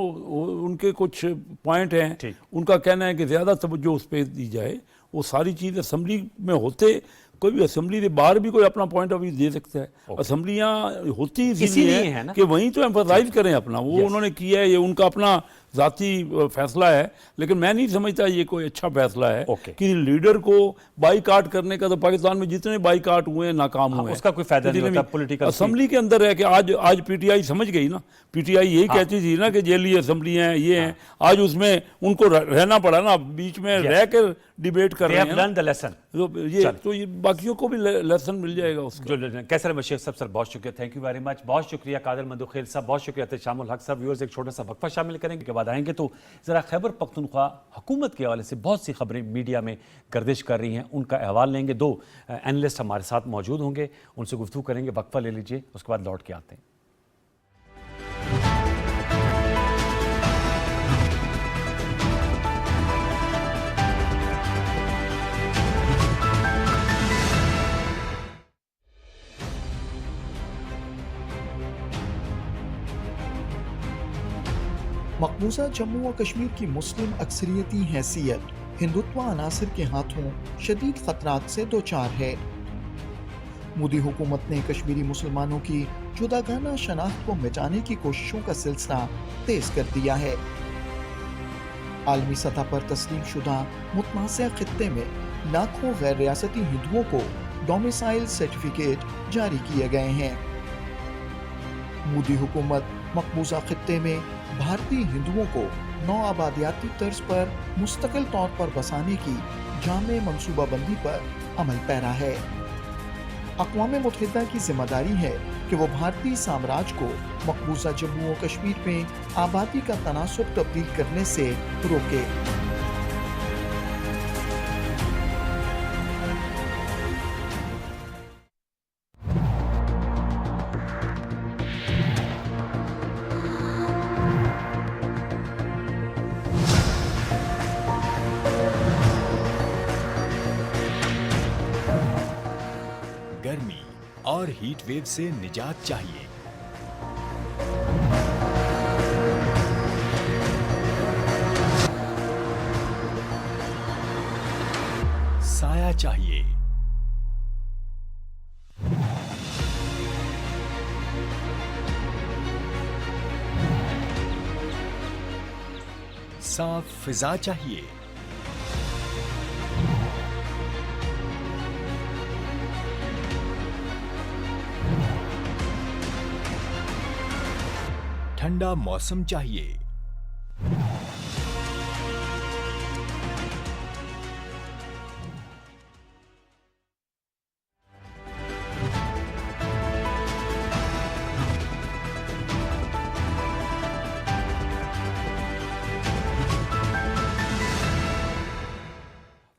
उनके कुछ पॉइंट हैं, उनका कहना है कि ज़्यादा तवज्जो उस पर दी जाए। वो सारी चीज़ असम्बली में होते, कोई भी असम्बली के बाहर भी कोई अपना पॉइंट ऑफ व्यू दे सकता है। असम्बलियाँ होती इसीलिए है कि वहीं तो एम्फसाइज करें अपना। वो उन्होंने किया है, ये उनका अपना ज़ाती फैसला है, लेकिन मैं नहीं समझता ये कोई अच्छा फैसला है कि लीडर को बाईकाट करने का। तो पाकिस्तान में जितने बाईकाट हुए हैं नाकाम हुए हैं, उसका कोई फायदा नहीं होता पॉलिटिकल। असम्बली के अंदर है कि आज PTI समझ गई ना, PTI यही कहती थी ना कि जेली असम्बली हैं, ये हैं। आज उसमें उनको रहना पड़ा ना, बीच में रह कर डिबेट कर रहे हैं। तो ये बाकियों को भी लेसन मिल जाएगा उसका। कैसर शेख साहब सर बहुत शुक्रिया, थैंक यू वेरी मच। बहुत शुक्रिया कादिर मंदुखेल साहब, बहुत शुक्रिया एहतशामुल हक साहब। व्यूअर्स एक छोटा सा वक्फा शामिल करेंगे, के बाद आएंगे तो ज़रा खैबर पख्तूनख्वा हुकूमत के हवाले से बहुत सी खबरें मीडिया में गर्दिश कर रही हैं, उनका अहवाल लेंगे। 2 एनालिस्ट हमारे साथ मौजूद होंगे, उनसे गुफ्तगू करेंगे। वक्फा ले लीजिए, उसके बाद लौट के आते हैं। मकबूजा जम्मू और कश्मीर की मुस्लिम अक्सरियती हैसियत हिंदुत्व अनासर के हाथों शदीद खतरात से दो चार है। मोदी हुकूमत ने कश्मीरी मुसलमानों की जुदागाना शनाख्त को मिटाने की कोशिशों का सिलसिला तेज कर दिया है। आलमी सतह पर तस्लीम शुदा मुतनाज़ा खित्ते में लाखों गैर रियासती हिंदुओं को डोमिसाइल सर्टिफिकेट जारी किए गए हैं। मोदी हुकूमत मकबूजा खित्ते में भारतीय हिंदुओं को नौ आबादियाती तर्ज पर मुस्तकिल तौर पर बसाने की जामे मंसूबाबंदी पर अमल पैरा है। अक़वाम मुत्तहिदा की जिम्मेदारी है कि वो भारतीय साम्राज्य को मकबूजा जम्मू और कश्मीर में आबादी का तनासुब तब्दील करने से रोके। और हीट वेव से निजात चाहिए? साया चाहिए? साफ फिजा चाहिए? ठंडा मौसम चाहिए?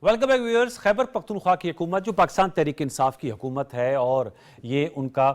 Welcome back viewers. Khyber Pakhtunkhwa की हुकूमत जो पाकिस्तान तहरीक इंसाफ की हुकूमत है और ये उनका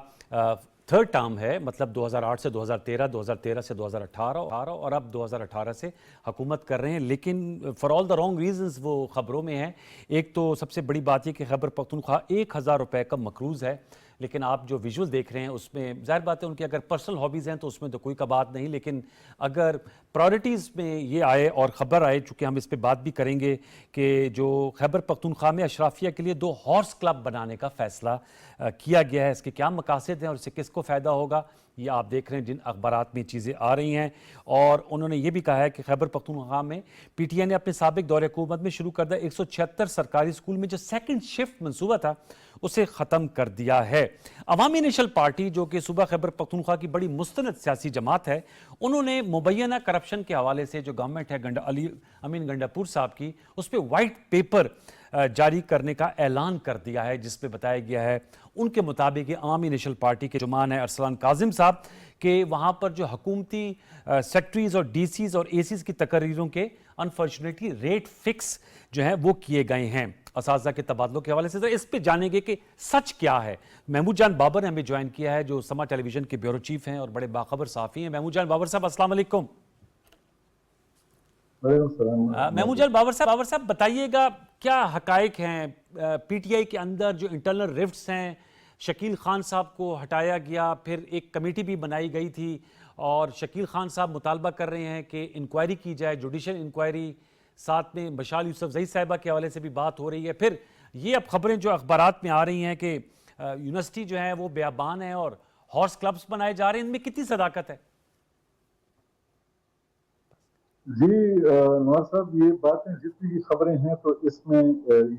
थर्ड टर्म है, मतलब 2008 से 2013, 2013 से 2018 और अब 2018 से हुकूमत कर रहे हैं, लेकिन for all the wrong reasons वो ख़बरों में है। एक तो सबसे बड़ी बात ये कि खैबर पख्तूनख्वा 1000 रुपये का मकरूज़ है, लेकिन आप जो विजुअल देख रहे हैं उसमें ज़ाहिर बात है उनकी अगर पर्सनल हॉबीज़ हैं तो उसमें तो कोई का बात नहीं, लेकिन अगर प्रायोरिटीज़ में ये आए और ख़बर आए, चूँकि हम इस पर बात भी करेंगे कि जो खैबर पख्तूनख्वा में अशराफिया के लिए 2 हॉर्स क्लब बनाने का फ़ैसला किया गया है, इसके क्या मकासद हैं और इससे किसको फ़ायदा होगा, ये आप देख रहे हैं जिन अखबारात में चीज़ें आ रही हैं। और उन्होंने ये भी कहा है कि खैबर पख्तूनख्वा में PTI ने अपने साबिक दौरे हुकूमत में शुरू करदा 176 सरकारी स्कूल में जो सेकंड शिफ्ट मनसूबा था उसे ख़त्म कर दिया है। अवामी नेशनल पार्टी जो कि सूबा खैबर पख्तूनख्वा की बड़ी मुस्तनद सियासी जमात है, उन्होंने मुबैना करप्शन के हवाले से जो गवर्नमेंट है अली अमीन गंडापुर साहब की, उस पर वाइट पेपर जारी करने का ऐलान कर दिया है, जिसमें बताया गया है उनके मुताबिक अवामी नेशनल पार्टी के जुमान है अरसलान काजिम साहब कि वहाँ पर जो हुकूमती सेक्रेटरीज और DCs और ACs की तकरीरों के अनफॉर्चुनेटली रेट फिक्स जो है वो किए गए हैं असातिज़ा के तबादलों के हवाले से। तो इस पे जानेंगे कि सच क्या है। महमूद जान बाबर ने हमें ज्वाइन किया है जो समा टेलीविजन के ब्यूरो चीफ हैं और बड़े बाखबर साफ़ी हैं। महमूद जान बाबर साहब अस्सलाम वालेकुम। महमूद जान बाबर साहब बताइएगा क्या हकायक हैं PTI के अंदर जो इंटरनल रिफ्ट्स हैं, शकील खान साहब को हटाया गया, फिर एक कमेटी भी बनाई गई थी और शकील खान साहब मुतालबा कर रहे हैं कि इंक्वायरी की जाए, जुडिशल इंक्वायरी, साथ में मशाल यूसुफजई साहिबा के हवाले से भी बात हो रही है। फिर ये अब खबरें जो अखबारात में आ रही हैं कि यूनिवर्सिटी जो है वो बेअबान है और हॉर्स क्लब्स बनाए जा रहे हैं, इनमें कितनी सदाकत है? जी नवाज साहब, ये बातें जितनी भी खबरें हैं तो इसमें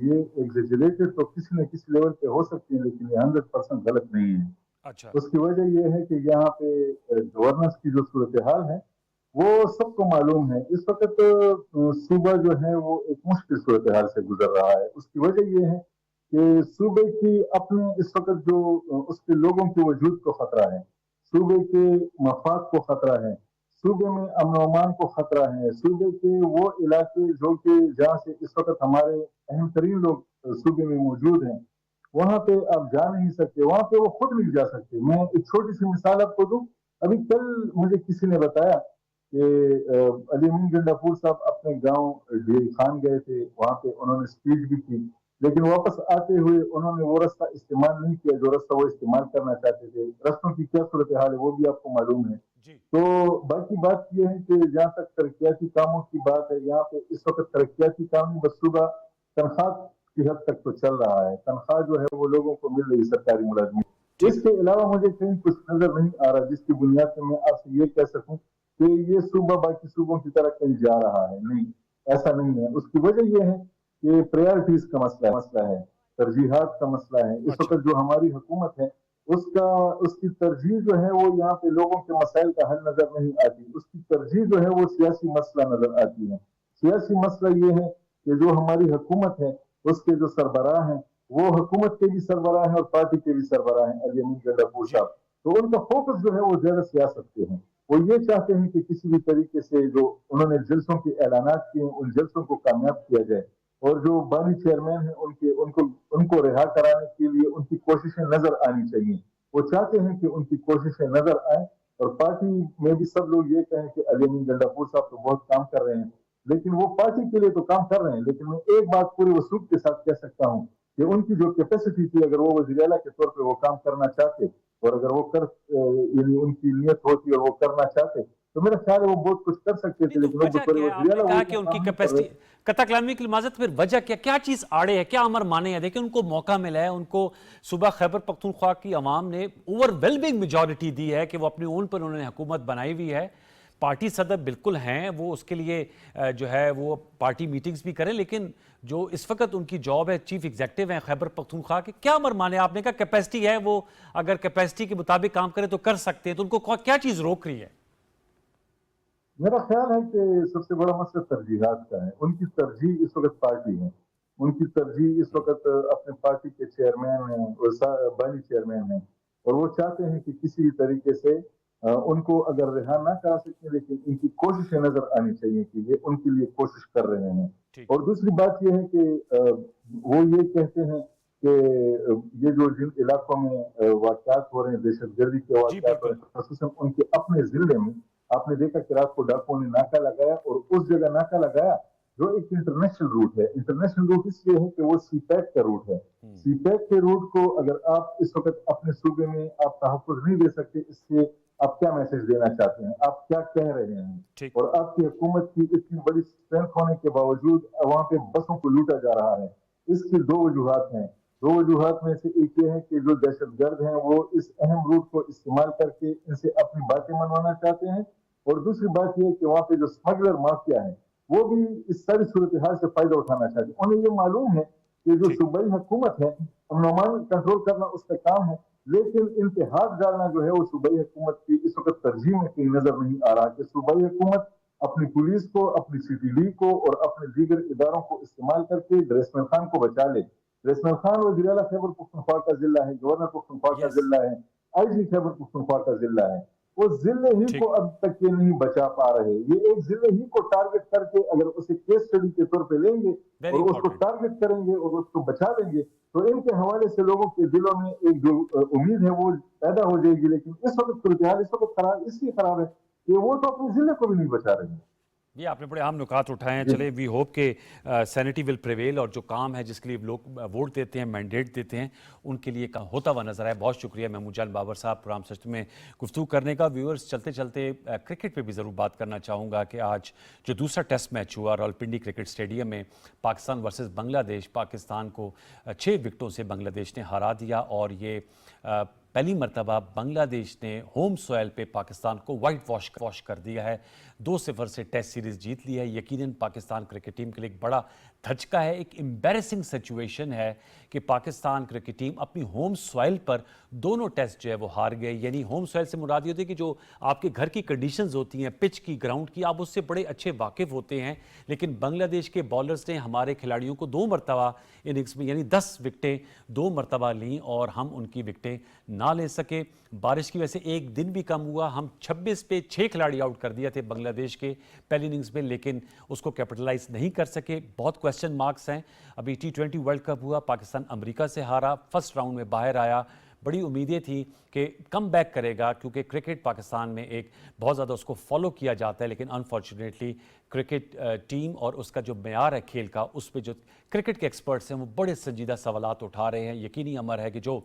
ये एग्जेजरेटेड तो किसी न किसी लेवल पे हो सकती है, लेकिन ये 100% गलत नहीं है। अच्छा। उसकी वजह ये है कि यहाँ पे गवर्नेंस की जो सूरत हाल है वो सबको मालूम है। इस वक्त सूबा जो है वो एक मुश्किल सूरत हाल से गुजर रहा है। उसकी वजह ये है कि सूबे की अपने इस वक्त जो उसके लोगों के वजूद को खतरा है, सूबे के मफाद को खतरा है, सूबे में अमन अमान को खतरा है, सूबे के वो इलाके जो कि जहाँ से इस वक्त हमारे अहम तरीन लोग सूबे में मौजूद हैं, वहां पे आप जा नहीं सकते, वहां पे वो खुद नहीं जा सकते। मैं एक छोटी सी मिसाल आपको दूं। अभी कल मुझे किसी ने बताया कि अली अमीन गंडापुर साहब अपने गांव डेरी खान गए थे, वहां पे उन्होंने स्पीच भी की, लेकिन वापस आते हुए उन्होंने वो रास्ता इस्तेमाल नहीं किया जो रास्ता वो इस्तेमाल करना चाहते थे। रास्तों की क्या सूरत हाल है वो भी आपको मालूम है। तो बाकी बात यह है कि जहाँ तक तरक्याती कामों की बात है, यहाँ पे इस वक्त तरक्याती काम बस सुबह तनख्वाह की हद तक तो चल रहा है। तनख्वाह जो है वो लोगों को मिल रही सरकारी मुलाजमी। इसके अलावा मुझे कहीं कुछ नजर नहीं आ रहा जिसकी बुनियाद पर मैं आपसे ये कह सकूं कि ये सूबा बाकी सूबों की तरह कहीं जा रहा है। नहीं, ऐसा नहीं है। उसकी वजह यह है कि प्रायोरिटीज का मसला है, तरजीहात का मसला है। इस वक्त जो हमारी हुकूमत है उसकी तरजीह जो है वो यहाँ पे लोगों के मसाइल का हल नजर नहीं आती। उसकी तरजीह जो है वो सियासी मसला नजर आती है। सियासी मसला ये है कि जो हमारी हुकूमत है उसके जो सरबराह हैं वो हुकूमत के भी सरबराह हैं और पार्टी के भी सरबराह हैं, अली अमीन गंडापुर साहब। तो उनका फोकस जो है वो ज्यादा सियासत पे है। वो ये चाहते हैं कि किसी भी तरीके से जो उन्होंने जलसों के ऐलानात किए उन जलसों को कामयाब किया जाए और जो बानी चेयरमैन है उनको रिहा कराने के लिए उनकी कोशिशें नजर आनी चाहिए। वो चाहते हैं कि उनकी कोशिशें नजर आए और पार्टी में भी सब लोग ये कहें कि अली अमीन गंडापुर साहब तो बहुत काम कर रहे हैं, लेकिन वो पार्टी के लिए तो काम कर रहे हैं। लेकिन मैं एक बात पूरे वसूख के साथ कह सकता हूँ कि उनकी जो कैपेसिटी थी, अगर वो वज़ीर आला के तौर पे वो काम करना चाहते और अगर वो यानी उनकी नीयत होती और वो करना चाहते तो मेरा ख्याल है वो बहुत कुछ कर सकते थे, तो लेकिन वो वजह बतौर क्या है? वज़ीर आपने आला कहा वो कि उनकी काम नहीं कर रहे। कैपेसिटी कता कलामी की माजत, फिर वजह क्या क्या चीज आड़े है, क्या अमर माने हैं? देखिए उनको मौका मिला है, उनको सुबह खैबर पख्तूनख्वा की आवाम ने ओवरवेलमिंग मेजॉरिटी दी है कि वो अपनी ओन पर उन्होंने हुकूमत बनाई हुई है। पार्टी सदर बिल्कुल हैं, वो उसके लिए जो है वो पार्टी मीटिंग्स भी करें, लेकिन जो इस वक्त उनकी जॉब है, चीफ एग्जीक्यूटिव हैं खैबर पख्तूनख्वा के, क्या अमर माने? आपने कहा कैपेसिटी है, वो अगर कैपेसिटी के मुताबिक काम करें तो कर सकते हैं, तो उनको क्या चीज रोक रही है? मेरा ख्याल है कि सबसे बड़ा मसला तरजीहात का है। उनकी तरजीह इस वक्त पार्टी है, उनकी तरजीह इस वक्त अपने पार्टी के चेयरमैन हैं और बानी चेयरमैन हैं और वो चाहते हैं कि किसी तरीके से उनको अगर रिहा ना करा सकें, लेकिन इनकी कोशिशें नजर आनी चाहिए कि ये उनके लिए कोशिश कर रहे हैं। और दूसरी बात ये है कि वो ये कहते हैं कि ये जो जिन इलाकों में वाक़यात हो रहे हैं, दहशतगर्दी के वाक़यात हो रहे हैं, ख़ुसूसन उनके अपने जिले में, आपने देखा कि रात को डाकुओं ने नाका लगाया और उस जगह नाका लगाया जो एक इंटरनेशनल रूट है। इंटरनेशनल रूट इसलिए है कि वो सीपैक का रूट है। सीपैक के रूट को अगर आप इस वक्त अपने सूबे में आप तहफ़्फ़ुज़ नहीं दे सकते, इससे आप क्या मैसेज देना चाहते हैं, आप क्या कह रहे हैं? और आपकी हुकूमत की इतनी बड़ी स्ट्रेंथ होने के बावजूद वहां पे बसों को लूटा जा रहा है। इसकी दो वजूहात हैं। दो वजूहात में से एक ये है कि जो दहशतगर्द हैं वो इस अहम रूट को इस्तेमाल करके इनसे अपनी बातें मनवाना चाहते हैं, और दूसरी बात यह है कि वहां पे जो स्मगलर माफिया है वो भी इस सारी सूरत हाल से फायदा उठाना चाहते हैं। उन्हें ये मालूम है कि जो सूबाई हुकूमत है, अमन कंट्रोल करना उसका काम है, लेकिन इम्तिहाज डालना जो है वो सूबाई हुकूमत की इस वक्त तरजीह में कहीं नजर नहीं आ रहा कि सूबाई हुकूमत अपनी पुलिस को, अपनी CTD को और अपने दीगर इदारों को इस्तेमाल करके ड्रेसमल खान को बचा ले। ड्रेसमल खान वज़ीर आला खैबर पख्तूनख्वा का जिला है, गवर्नर पख्तूनख्वा का जिला है, IG खैबर पख्तूनख्वा का जिला है। वो जिले ही को अब तक ये नहीं बचा पा रहे। ये एक जिले ही को टारगेट करके अगर उसे केस स्टडी के तौर पे लेंगे और उसको टारगेट करेंगे और उसको बचा लेंगे तो इनके हवाले से लोगों के दिलों में एक जो उम्मीद है वो पैदा हो जाएगी। लेकिन इस वक्त सूरत हाल इस वक्त खराब इसलिए खराब है कि वो तो अपने जिले को भी नहीं बचा रहे हैं। ये आपने बड़े अहम नुकात उठाए हैं। चले वी होप के सैनिटी विल प्रिवेल और जो काम है जिसके लिए लोग वोट देते हैं, मैंडेट देते हैं, उनके लिए काम होता हुआ नजर आया। बहुत शुक्रिया महमूद जान बाबर साहब प्रोग्राम सच में गुफ्तगू करने का। व्यूअर्स, चलते चलते क्रिकेट पे भी ज़रूर बात करना चाहूँगा कि आज जो दूसरा टेस्ट मैच हुआ रावलपिंडी क्रिकेट स्टेडियम में, पाकिस्तान वर्सेस बांग्लादेश, पाकिस्तान को 6 विकेटों से बांग्लादेश ने हरा दिया और ये पहली मरतबा बांग्लादेश ने होम सॉयल पे पाकिस्तान को वाइट वॉश कर दिया है। 2-0 से टेस्ट सीरीज जीत ली है। यकीनन पाकिस्तान क्रिकेट टीम के लिए एक बड़ा धचका है, एक एम्बैरेसिंग सिचुएशन है कि पाकिस्तान क्रिकेट टीम अपनी होम सॉइल पर दोनों टेस्ट जो है वो हार गए। यानी होम सॉइल से मुराद ये होती है कि जो आपके घर की कंडीशंस होती हैं, पिच की, ग्राउंड की, आप उससे बड़े अच्छे वाकिफ होते हैं। लेकिन बांग्लादेश के बॉलर्स ने हमारे खिलाड़ियों को 2 मरतबा इनिंग्स में यानी 10 विकेटें 2 मरतबा लीं और हम उनकी विकेटें ना ले सके। बारिश की वजह से एक दिन भी कम हुआ। हम 26 पे 6 खिलाड़ी आउट कर दिए थे बांग्लादेश के पहली इनिंग्स में, लेकिन उसको कैपिटलाइज नहीं कर सके। बहुत क्वेश्चन मार्क्स हैं। अभी T20 वर्ल्ड कप हुआ, पाकिस्तान अमेरिका से हारा, फर्स्ट राउंड में बाहर आया। बड़ी उम्मीदें थी कि कम बैक करेगा क्योंकि क्रिकेट पाकिस्तान में एक बहुत ज़्यादा उसको फॉलो किया जाता है, लेकिन अनफॉर्चुनेटली क्रिकेट टीम और उसका जो मेयार है खेल का, उस पर जो क्रिकेट के एक्सपर्ट्स हैं वो बड़े संजीदा सवालात उठा रहे हैं। यकीनी अमर है कि जो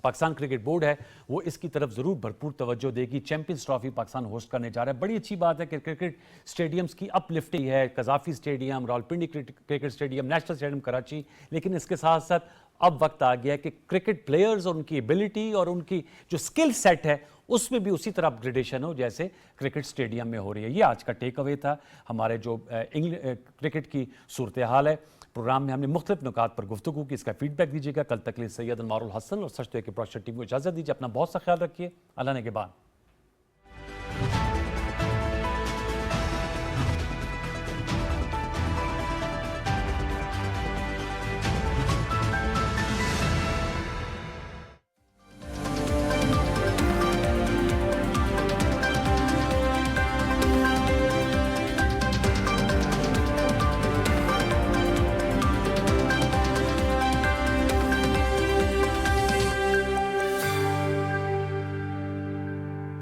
पाकिस्तान क्रिकेट बोर्ड है वो इसकी तरफ ज़रूर भरपूर तवज्जो देगी। चैंपियंस ट्रॉफी पाकिस्तान होस्ट करने जा रहा है। बड़ी अच्छी बात है कि क्रिकेट स्टेडियम्स की अपलिफ्टिंग है, Gaddafi stadium, Rawalpindi cricket stadium, national stadium Karachi. लेकिन इसके साथ साथ अब वक्त आ गया है कि क्रिकेट प्लेयर्स और उनकी एबिलिटी और उनकी जो स्किल सेट है उसमें भी उसी तरह अपग्रेडेशन हो जैसे क्रिकेट स्टेडियम में हो रही है। ये आज का टेक अवे था हमारे जो क्रिकेट की सूरत हाल है। प्रोग्राम में हमने मुख्तलिफ नुकात पर गुफ्तगू की। इसका फीडबैक दीजिएगा। कल तक के लिए सैयद अनवारुल हसन और सच तो के प्रोडक्शन टीम को इजाज़त दीजिए। अपना बहुत सा ख्याल रखिए। अल्लाह ने के बाद।